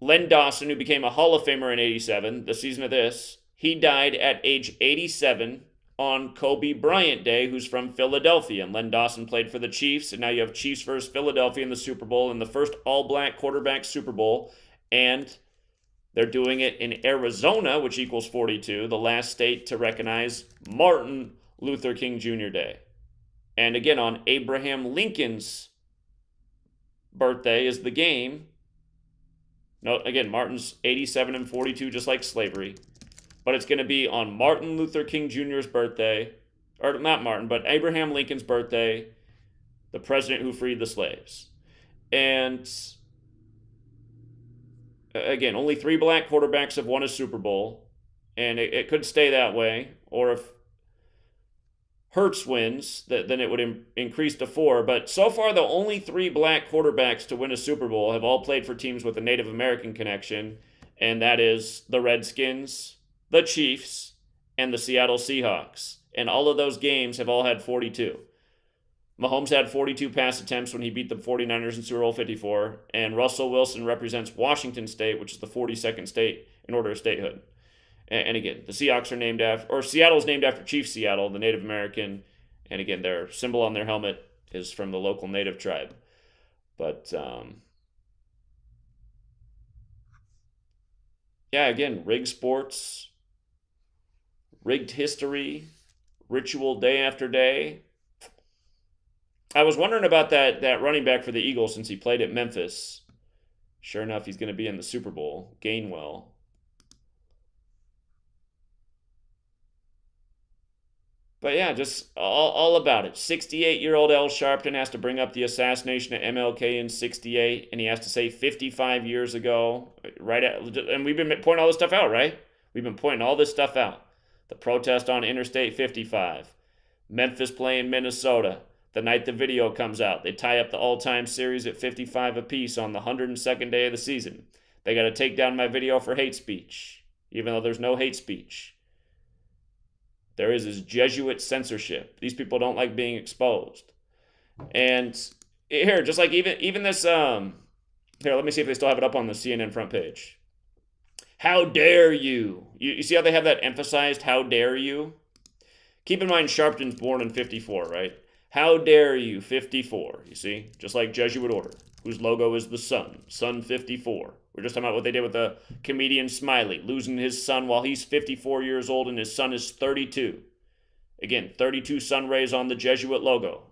Len Dawson, who became a Hall of Famer in 87, the season of this, he died at age 87 on Kobe Bryant Day, who's from Philadelphia. And Len Dawson played for the Chiefs, and now you have Chiefs versus Philadelphia in the Super Bowl, in the first all-black quarterback Super Bowl. And they're doing it in Arizona, which equals 42, the last state to recognize Martin Luther King Jr. Day. And again, on Abraham Lincoln's birthday is the game. No, again, Martin's 87 and 42, just like slavery. But it's going to be on Martin Luther King Jr.'s birthday, or not Martin, but Abraham Lincoln's birthday, the president who freed the slaves. And again, only 3 black quarterbacks have won a Super Bowl, and it could stay that way. Or if Hurts wins, then it would increase to 4. But so far, the only 3 black quarterbacks to win a Super Bowl have all played for teams with a Native American connection, and that is the Redskins, the Chiefs, and the Seattle Seahawks. And all of those games have all had 42. Mahomes had 42 pass attempts when he beat the 49ers in Super Bowl 54, and Russell Wilson represents Washington State, which is the 42nd state in order of statehood. And again, the Seahawks are named after, or Seattle's named after Chief Seattle, the Native American, and again, their symbol on their helmet is from the local Native tribe. But, yeah, again, rigged sports, rigged history, ritual day after day. I was wondering about that running back for the Eagles since he played at Memphis. Sure enough, he's going to be in the Super Bowl. Gainwell. But yeah, just all about it. 68-year-old Al Sharpton has to bring up the assassination of MLK in 68, and he has to say 55 years ago. And we've been pointing all this stuff out, right? We've been pointing all this stuff out. The protest on Interstate 55. Memphis playing Minnesota. The night the video comes out, they tie up the all-time series at 55 apiece on the 102nd day of the season. They got to take down my video for hate speech, even though there's no hate speech. There is Jesuit censorship. These people don't like being exposed. And here, just like even this, here, let me see if they still have it up on the CNN front page. How dare you? You see how they have that emphasized, how dare you? Keep in mind, Sharpton's born in 54, right? How dare you, 54, you see? Just like Jesuit order, whose logo is the sun, Sun 54. We're just talking about what they did with the comedian Smiley, losing his son while he's 54 years old and his son is 32. Again, 32 sun rays on the Jesuit logo.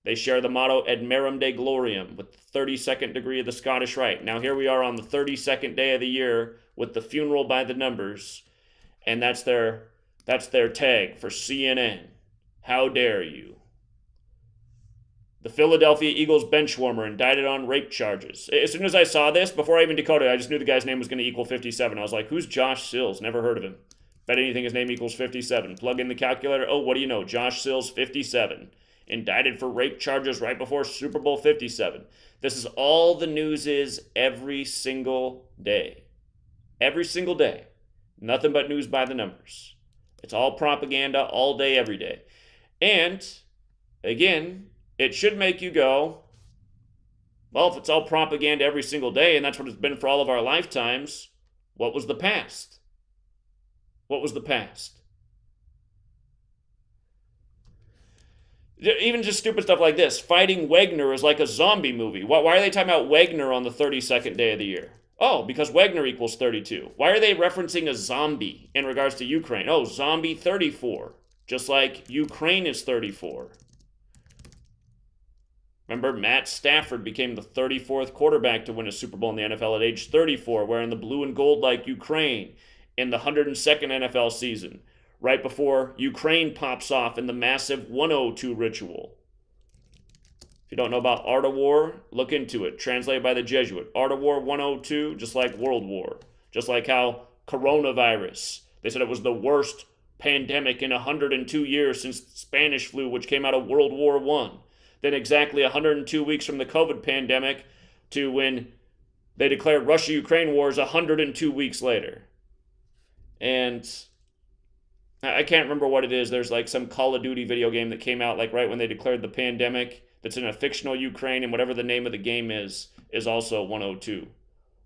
They share the motto Ad Merum Dei Gloriam with the 32nd degree of the Scottish Rite. Now here we are on the 32nd day of the year with the funeral by the numbers, and that's their tag for CNN. How dare you? The Philadelphia Eagles bench warmer indicted on rape charges. As soon as I saw this, before I even decoded it, I just knew the guy's name was going to equal 57. I was like, who's Josh Sills? Never heard of him. Bet anything his name equals 57. Plug in the calculator. Oh, what do you know? Josh Sills, 57. Indicted for rape charges right before Super Bowl 57. This is all the news is every single day. Every single day. Nothing but news by the numbers. It's all propaganda all day, every day. And, again, it should make you go, well, if it's all propaganda every single day, and that's what it's been for all of our lifetimes, what was the past? What was the past? Even just stupid stuff like this. Fighting Wagner is like a zombie movie. Why are they talking about Wagner on the 32nd day of the year? Oh, because Wagner equals 32. Why are they referencing a zombie in regards to Ukraine? Oh, zombie 34. Just like Ukraine is 34. Remember, Matt Stafford became the 34th quarterback to win a Super Bowl in the NFL at age 34, wearing the blue and gold like Ukraine in the 102nd NFL season, right before Ukraine pops off in the massive 102 ritual. If you don't know about Art of War, look into it. Translated by the Jesuit. Art of War 102, just like World War. Just like how coronavirus, they said it was the worst pandemic in 102 years since the Spanish flu, which came out of World War I. Then exactly 102 weeks from the COVID pandemic to when they declared Russia-Ukraine wars 102 weeks later. And I can't remember what it is. There's like some Call of Duty video game that came out like right when they declared the pandemic that's in a fictional Ukraine, and whatever the name of the game is also 102.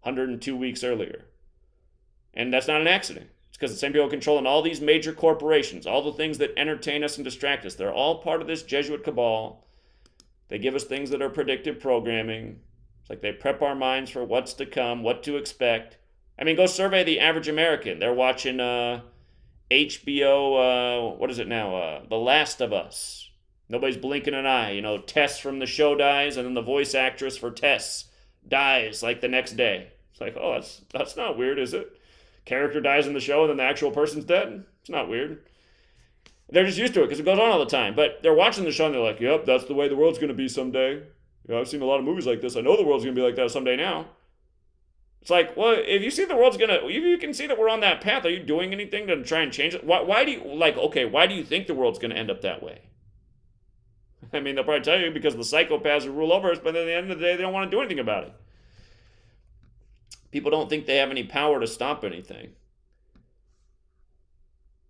102 weeks earlier. And that's not an accident. It's because the same people controlling all these major corporations, all the things that entertain us and distract us. They're all part of this Jesuit cabal. They give us things that are predictive programming. It's like they prep our minds for what's to come, what to expect. I mean, go survey the average American. They're watching HBO, what is it now? The Last of Us. Nobody's blinking an eye. You know, Tess from the show dies, and then the voice actress for Tess dies like the next day. It's like, oh, that's not weird, is it? Character dies in the show, and then the actual person's dead. It's not weird. They're just used to it because it goes on all the time. But they're watching the show and they're like, yep, that's the way the world's going to be someday. You know, I've seen a lot of movies like this. I know the world's going to be like that someday now. It's like, well, if you see the world's going to, if you can see that we're on that path, are you doing anything to try and change it? Why do you, like, okay, why do you think the world's going to end up that way? I mean, they'll probably tell you because the psychopaths will rule over us, but at the end of the day, they don't want to do anything about it. People don't think they have any power to stop anything.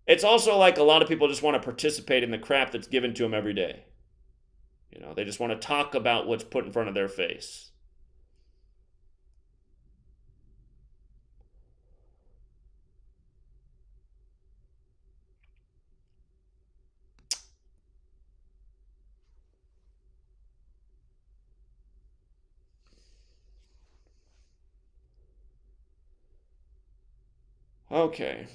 It's also like a lot of people just want to participate in the crap that's given to them every day. You know, they just want to talk about what's put in front of their face. Okay.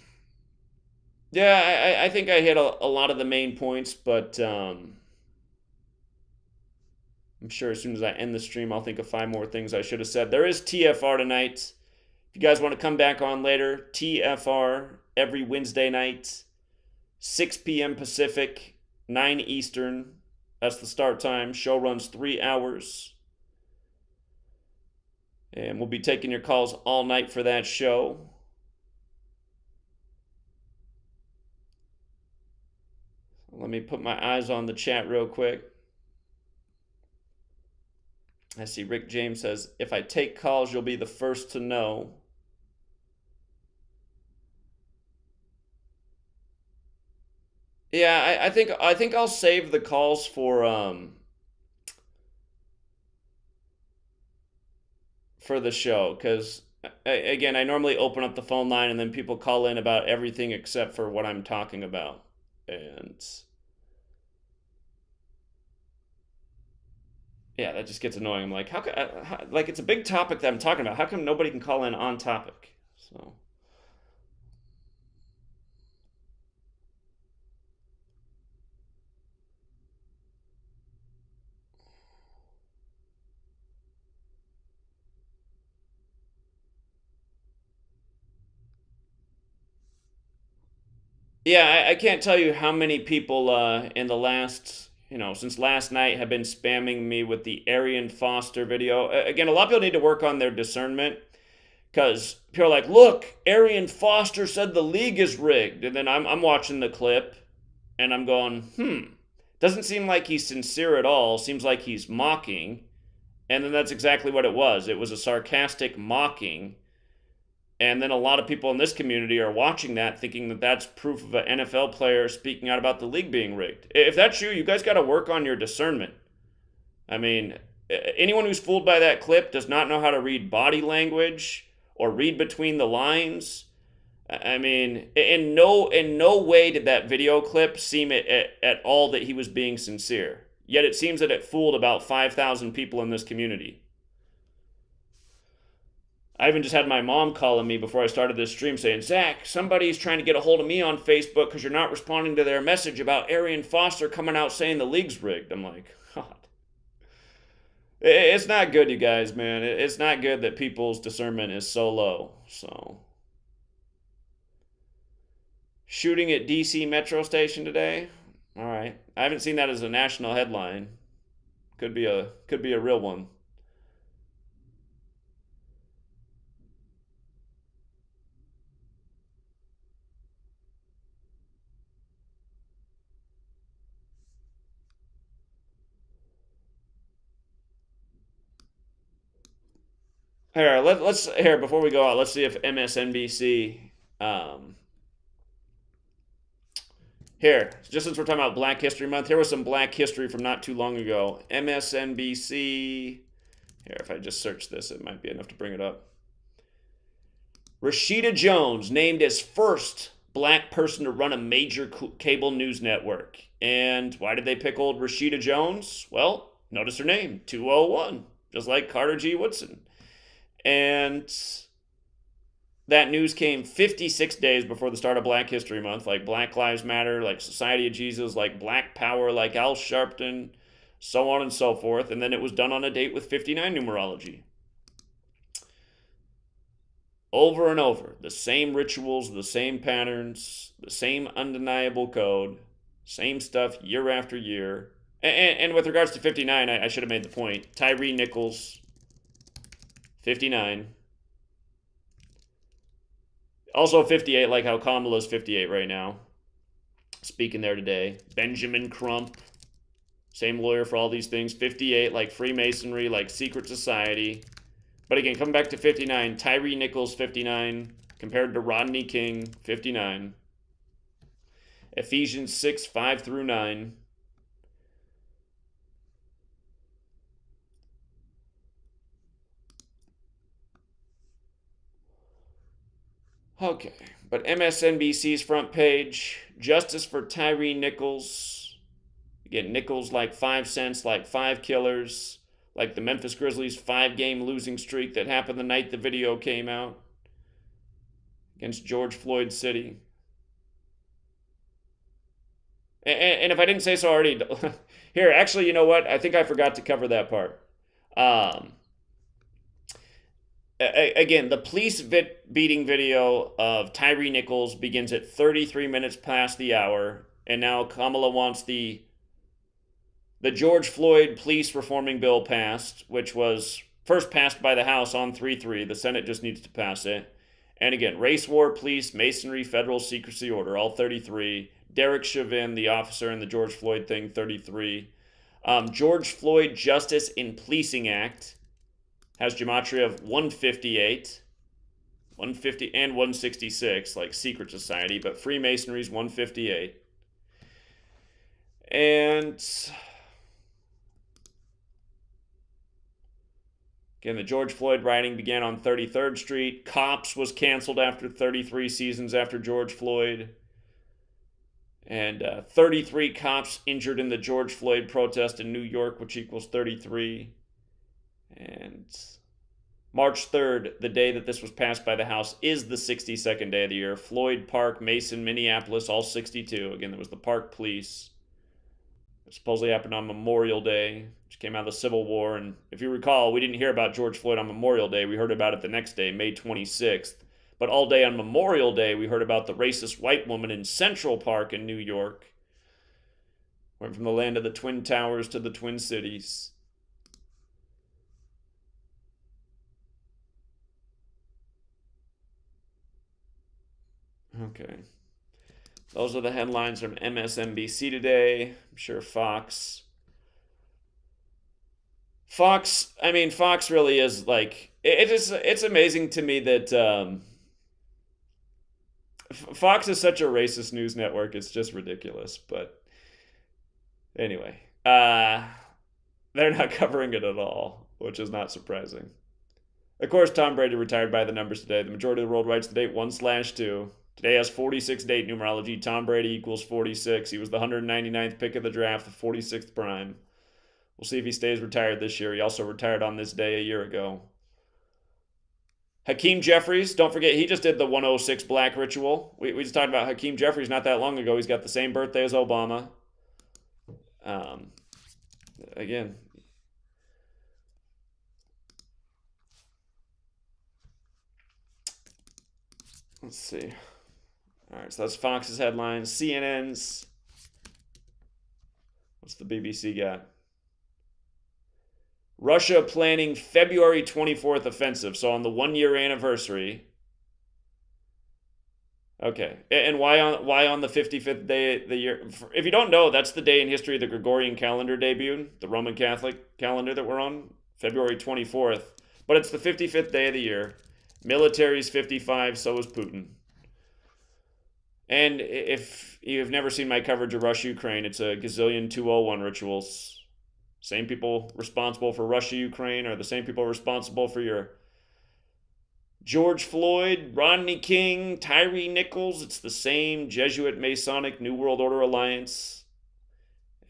Yeah, I think I hit a lot of the main points, but I'm sure as soon as I end the stream, I'll think of 5 more things I should have said. There is TFR tonight. If you guys want to come back on later, TFR every Wednesday night, 6 p.m. Pacific, 9 Eastern. That's the start time. Show runs 3 hours. And we'll be taking your calls all night for that show. Let me put my eyes on the chat real quick. I see Rick James says, if I take calls, you'll be the first to know. Yeah, I think I'll save the calls for the show, because again, I normally open up the phone line and then people call in about everything except for what I'm talking about. And yeah, that just gets annoying. I'm like, like, it's a big topic that I'm talking about. How come nobody can call in on topic? So yeah, I can't tell you how many people in the last, since last night have been spamming me with the Arian Foster video. Again, a lot of people need to work on their discernment, because people are like, look, Arian Foster said the league is rigged. And then I'm watching the clip and I'm going, doesn't seem like he's sincere at all. Seems like he's mocking. And then that's exactly what it was. It was a sarcastic mocking. And then a lot of people in this community are watching that, thinking that that's proof of an NFL player speaking out about the league being rigged. If that's you guys got to work on your discernment. I mean, anyone who's fooled by that clip does not know how to read body language or read between the lines. I mean, in no way did that video clip seem at all that he was being sincere. Yet it seems that it fooled about 5,000 people in this community. I even just had my mom calling me before I started this stream saying, Zach, somebody's trying to get a hold of me on Facebook because you're not responding to their message about Arian Foster coming out saying the league's rigged. I'm like, God. It's not good, you guys, man. It's not good that people's discernment is so low. So, shooting at DC Metro Station today? All right. I haven't seen that as a national headline. Could be a real one. Here, let's before we go out, let's see if MSNBC here, just since we're talking about Black History Month, here was some Black history from not too long ago. MSNBC. Here, if I just search this, it might be enough to bring it up. Rashida Jones named as first Black person to run a major cable news network. And why did they pick old Rashida Jones? Well, notice her name, 201, just like Carter G. Woodson. And that news came 56 days before the start of Black History Month, like Black Lives Matter, like Society of Jesus, like Black Power, like Al Sharpton, so on and so forth. And then it was done on a date with 59 numerology. Over and over, the same rituals, the same patterns, the same undeniable code, same stuff year after year. And with regards to 59, I should have made the point. Tyre Nichols, 59. Also 58, like how Kamala's 58 right now. Speaking there today. Benjamin Crump, same lawyer for all these things. 58, like Freemasonry, like secret society. But again, coming back to 59, Tyre Nichols, 59, compared to Rodney King, 59. Ephesians 6, 5 through 9. Okay, but MSNBC's front page, justice for Tyre Nichols. Again, Nichols like 5 cents, like 5 killers. Like the Memphis Grizzlies' 5-game losing streak that happened the night the video came out against George Floyd City. And if I didn't say so already, here, actually, you know what? I think I forgot to cover that part. Again, the police beating video of Tyre Nichols begins at 33 minutes past the hour, and now Kamala wants the George Floyd police reforming bill passed, which was first passed by the House on 3-3. The Senate just needs to pass it. And again, race war, police, masonry, federal secrecy order, all 33. Derek Chauvin, the officer in the George Floyd thing, 33. George Floyd Justice in Policing Act has gematria of 158, 150, and 166, like secret society, but Freemasonry's 158. And again, the George Floyd rioting began on 33rd Street. Cops was canceled after 33 seasons after George Floyd. And 33 cops injured in the George Floyd protest in New York, which equals 33. And March 3rd, the day that this was passed by the House, is the 62nd day of the year. Floyd, Park, Mason, Minneapolis, all 62. Again, there was the Park Police. It supposedly happened on Memorial Day, which came out of the Civil War. And if you recall, we didn't hear about George Floyd on Memorial Day. We heard about it the next day, May 26th. But all day on Memorial Day, we heard about the racist white woman in Central Park in New York. Went from the land of the Twin Towers to the Twin Cities. Okay. Those are the headlines from MSNBC today. I'm sure Fox really is like, it's amazing to me that Fox is such a racist news network. It's just ridiculous. But anyway, they're not covering it at all, which is not surprising. Of course, Tom Brady retired by the numbers today. The majority of the world writes the date 1/2. Today has 46 date numerology. Tom Brady equals 46. He was the 199th pick of the draft, the 46th prime. We'll see if he stays retired this year. He also retired on this day a year ago. Hakeem Jeffries, don't forget, he just did the 106 black ritual. We just talked about Hakeem Jeffries not that long ago. He's got the same birthday as Obama. Again, let's see. All right, so that's Fox's headlines. CNN's. What's the BBC got? Russia planning February 24th offensive. So on the 1-year anniversary. Okay, and why on the 55th day of the year? If you don't know, that's the day in history the Gregorian calendar debuted, the Roman Catholic calendar that we're on, February 24th. But it's the 55th day of the year. Military's 55, so is Putin. And if you've never seen my coverage of Russia-Ukraine, it's a gazillion 201 rituals. Same people responsible for Russia-Ukraine are the same people responsible for your George Floyd, Rodney King, Tyre Nichols. It's the same Jesuit Masonic New World Order Alliance.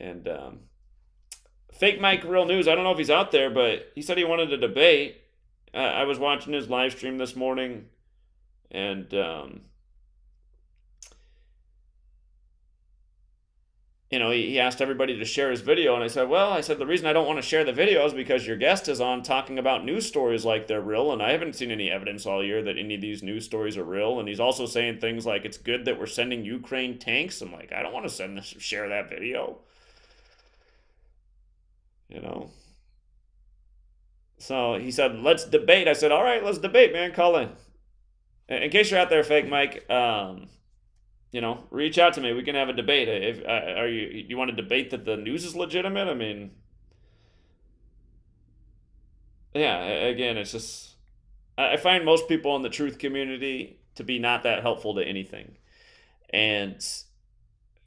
And Fake Mike Real News, I don't know if he's out there, but he said he wanted a debate. I was watching his live stream this morning, And he asked everybody to share his video, and I said, the reason I don't want to share the video is because your guest is on talking about news stories like they're real, and I haven't seen any evidence all year that any of these news stories are real. And he's also saying things like it's good that we're sending Ukraine tanks. I'm like, I don't want to share that video. So he said, let's debate. I said, all right, let's debate, man. Call in. In case you're out there, Fake Mike, reach out to me. We can have a debate. If do you want to debate that the news is legitimate? I mean, yeah. Again, it's just I find most people in the truth community to be not that helpful to anything. And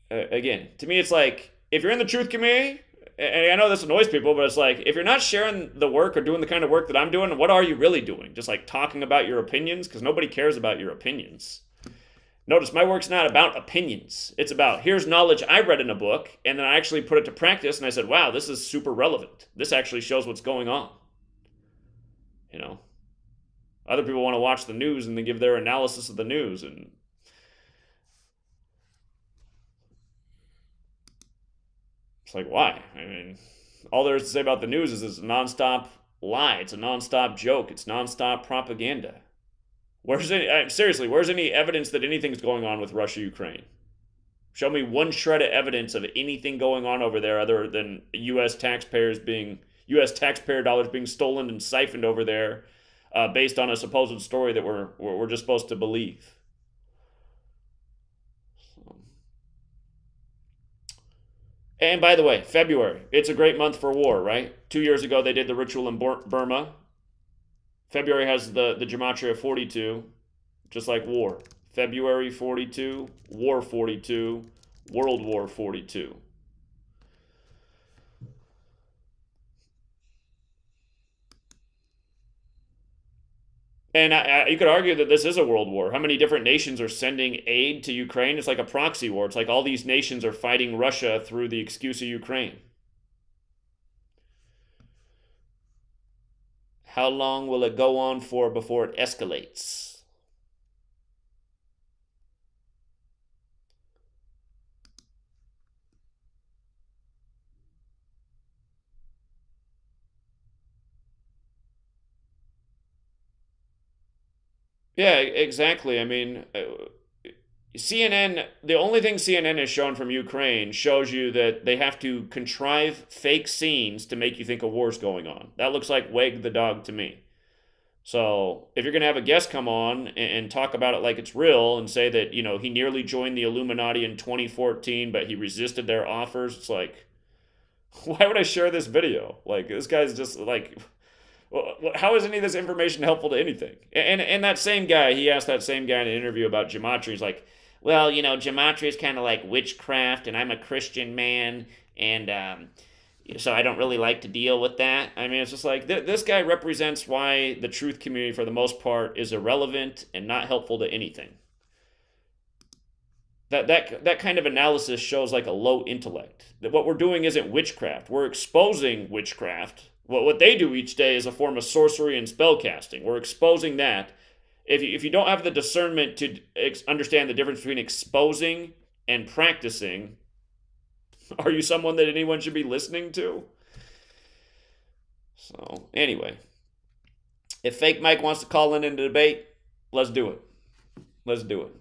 again, to me, it's like if you're in the truth community, and I know this annoys people, but it's like if you're not sharing the work or doing the kind of work that I'm doing, what are you really doing? Just like talking about your opinions, because nobody cares about your opinions. Notice my work's not about opinions. It's about here's knowledge I read in a book, and then I actually put it to practice, and I said, wow, this is super relevant. This actually shows what's going on. Other people want to watch the news and then give their analysis of the news, and it's like, why? I mean, all there is to say about the news is it's a nonstop lie. It's a nonstop joke. It's nonstop propaganda. Where's any evidence that anything's going on with Russia, Ukraine? Show me one shred of evidence of anything going on over there other than U.S. taxpayer dollars being stolen and siphoned over there based on a supposed story that we're just supposed to believe. And by the way, February, it's a great month for war, right? 2 years ago, they did the ritual in Burma. February has the Gematria 42, just like war. February 42, War 42, World War 42. And you could argue that this is a world war. How many different nations are sending aid to Ukraine? It's like a proxy war. It's like all these nations are fighting Russia through the excuse of Ukraine. How long will it go on for before it escalates? Yeah, exactly. I mean, CNN, the only thing CNN has shown from Ukraine shows you that they have to contrive fake scenes to make you think a war's going on. That looks like Wag the dog to me. So if you're going to have a guest come on and talk about it like it's real and say that, he nearly joined the Illuminati in 2014, but he resisted their offers, it's like, why would I share this video? Like, this guy's just like, how is any of this information helpful to anything? And that same guy, he asked that same guy in an interview about gematria. He's like, well, gematria is kind of like witchcraft, and I'm a Christian man, and so I don't really like to deal with that. I mean, it's just like, this guy represents why the truth community, for the most part, is irrelevant and not helpful to anything. That kind of analysis shows like a low intellect. That what we're doing isn't witchcraft. We're exposing witchcraft. What they do each day is a form of sorcery and spellcasting. We're exposing that. If you don't have the discernment to understand the difference between exposing and practicing, are you someone that anyone should be listening to? So, anyway. If Fake Mike wants to call in and debate, let's do it. Let's do it.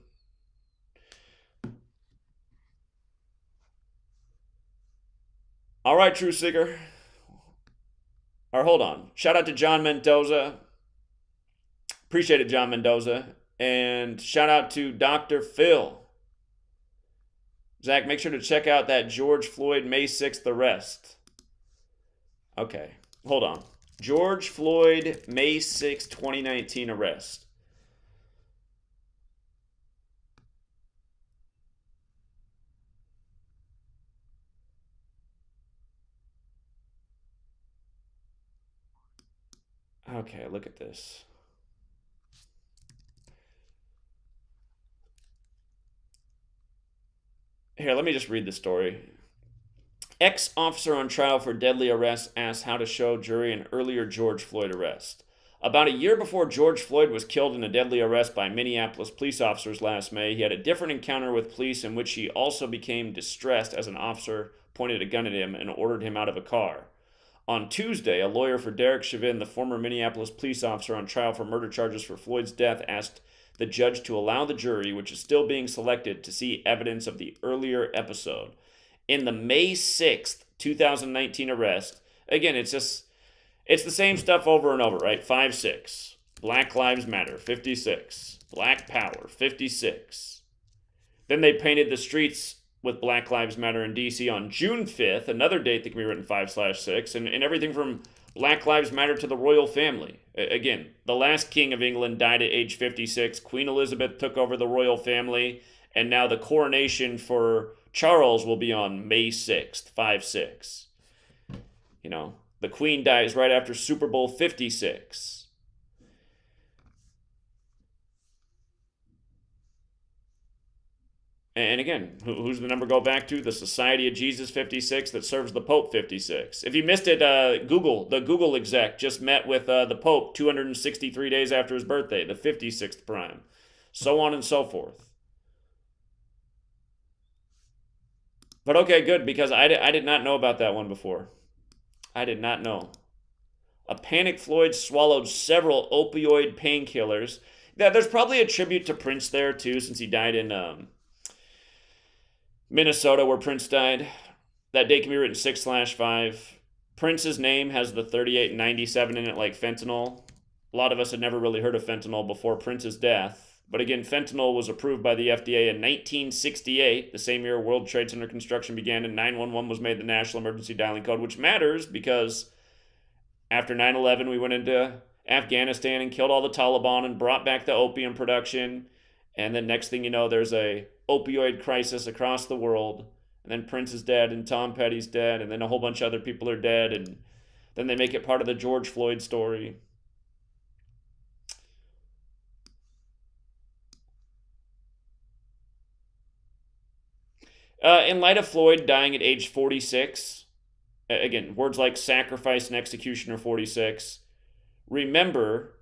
All right, True Seeker. Or hold on. Shout out to John Mendoza. Appreciate it, John Mendoza. And shout out to Dr. Phil. Zach, make sure to check out that George Floyd May 6th arrest. Okay, hold on. George Floyd May 6th, 2019 arrest. Okay, look at this. Here, let me just read the story. Ex-officer on trial for deadly arrest asks how to show jury an earlier George Floyd arrest. About a year before George Floyd was killed in a deadly arrest by Minneapolis police officers last May, he had a different encounter with police in which he also became distressed as an officer pointed a gun at him and ordered him out of a car. On Tuesday, a lawyer for Derek Chauvin, the former Minneapolis police officer on trial for murder charges for Floyd's death, asked the judge to allow the jury, which is still being selected, to see evidence of the earlier episode. In the May 6th, 2019 arrest, again, it's the same stuff over and over, right? 5-6. Black Lives Matter, 56. Black Power, 56. Then they painted the streets with Black Lives Matter in D.C. on June 5th, another date that can be written 5/6, and everything from Black Lives Matter to the royal family. Again, the last king of England died at age 56. Queen Elizabeth took over the royal family, and now the coronation for Charles will be on May 6th, 5/6. You know, the Queen dies right after Super Bowl 56. And again, who's the number go back to? The Society of Jesus 56 that serves the Pope 56. If you missed it, the Google exec just met with the Pope 263 days after his birthday, the 56th prime. So on and so forth. But okay, good, because I did not know about that one before. I did not know. A panicked Floyd swallowed several opioid painkillers. Yeah, there's probably a tribute to Prince there, too, since he died in Minnesota, where Prince died. That date can be written 6/5. Prince's name has the 38 and 97 in it, like fentanyl. A lot of us had never really heard of fentanyl before Prince's death. But again, fentanyl was approved by the FDA in 1968, the same year World Trade Center construction began, and 911 was made the national emergency dialing code, which matters because after 9/11, we went into Afghanistan and killed all the Taliban and brought back the opium production. And then next thing you know, there's a opioid crisis across the world. And then Prince is dead and Tom Petty's dead. And then a whole bunch of other people are dead. And then they make it part of the George Floyd story. In light of Floyd dying at age 46, again, words like sacrifice and execution are 46. Remember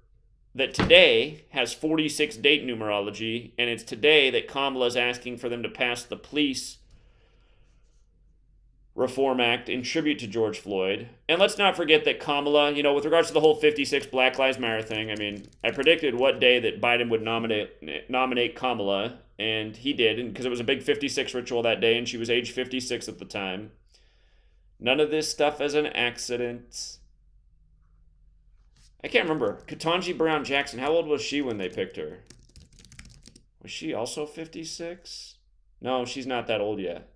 that today has 46 date numerology, and it's today that Kamala is asking for them to pass the Police Reform Act in tribute to George Floyd. And let's not forget that Kamala, with regards to the whole 56 Black Lives Matter thing, I predicted what day that Biden would nominate Kamala, and he did, because it was a big 56 ritual that day, and she was age 56 at the time. None of this stuff is an accident. I can't remember. Ketanji Brown Jackson, how old was she when they picked her? Was she also 56? No, she's not that old yet.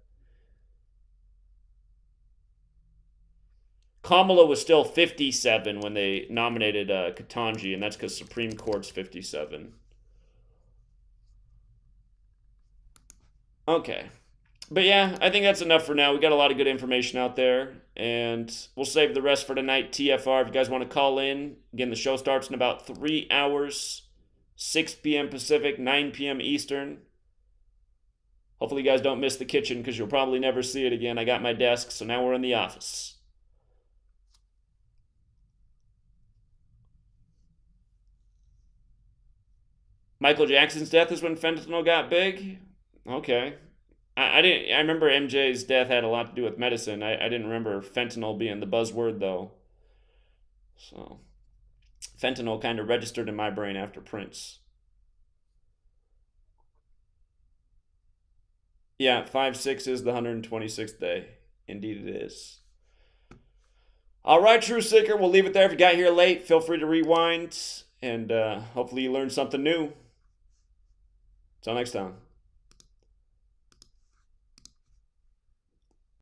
Kamala was still 57 when they nominated Ketanji, and that's because Supreme Court's 57. Okay. But yeah, I think that's enough for now. We got a lot of good information out there, and we'll save the rest for tonight. TFR, if you guys want to call in. Again, the show starts in about 3 hours, 6 p.m. Pacific, 9 p.m. Eastern. Hopefully you guys don't miss the kitchen, because you'll probably never see it again. I got my desk, so now we're in the office. Michael Jackson's death is when fentanyl got big? Okay. I remember MJ's death had a lot to do with medicine. I didn't remember fentanyl being the buzzword, though. So, fentanyl kind of registered in my brain after Prince. Yeah, 5/6 is the 126th day. Indeed it is. All right, True Seeker, we'll leave it there. If you got here late, feel free to rewind, and hopefully you learned something new. Until next time.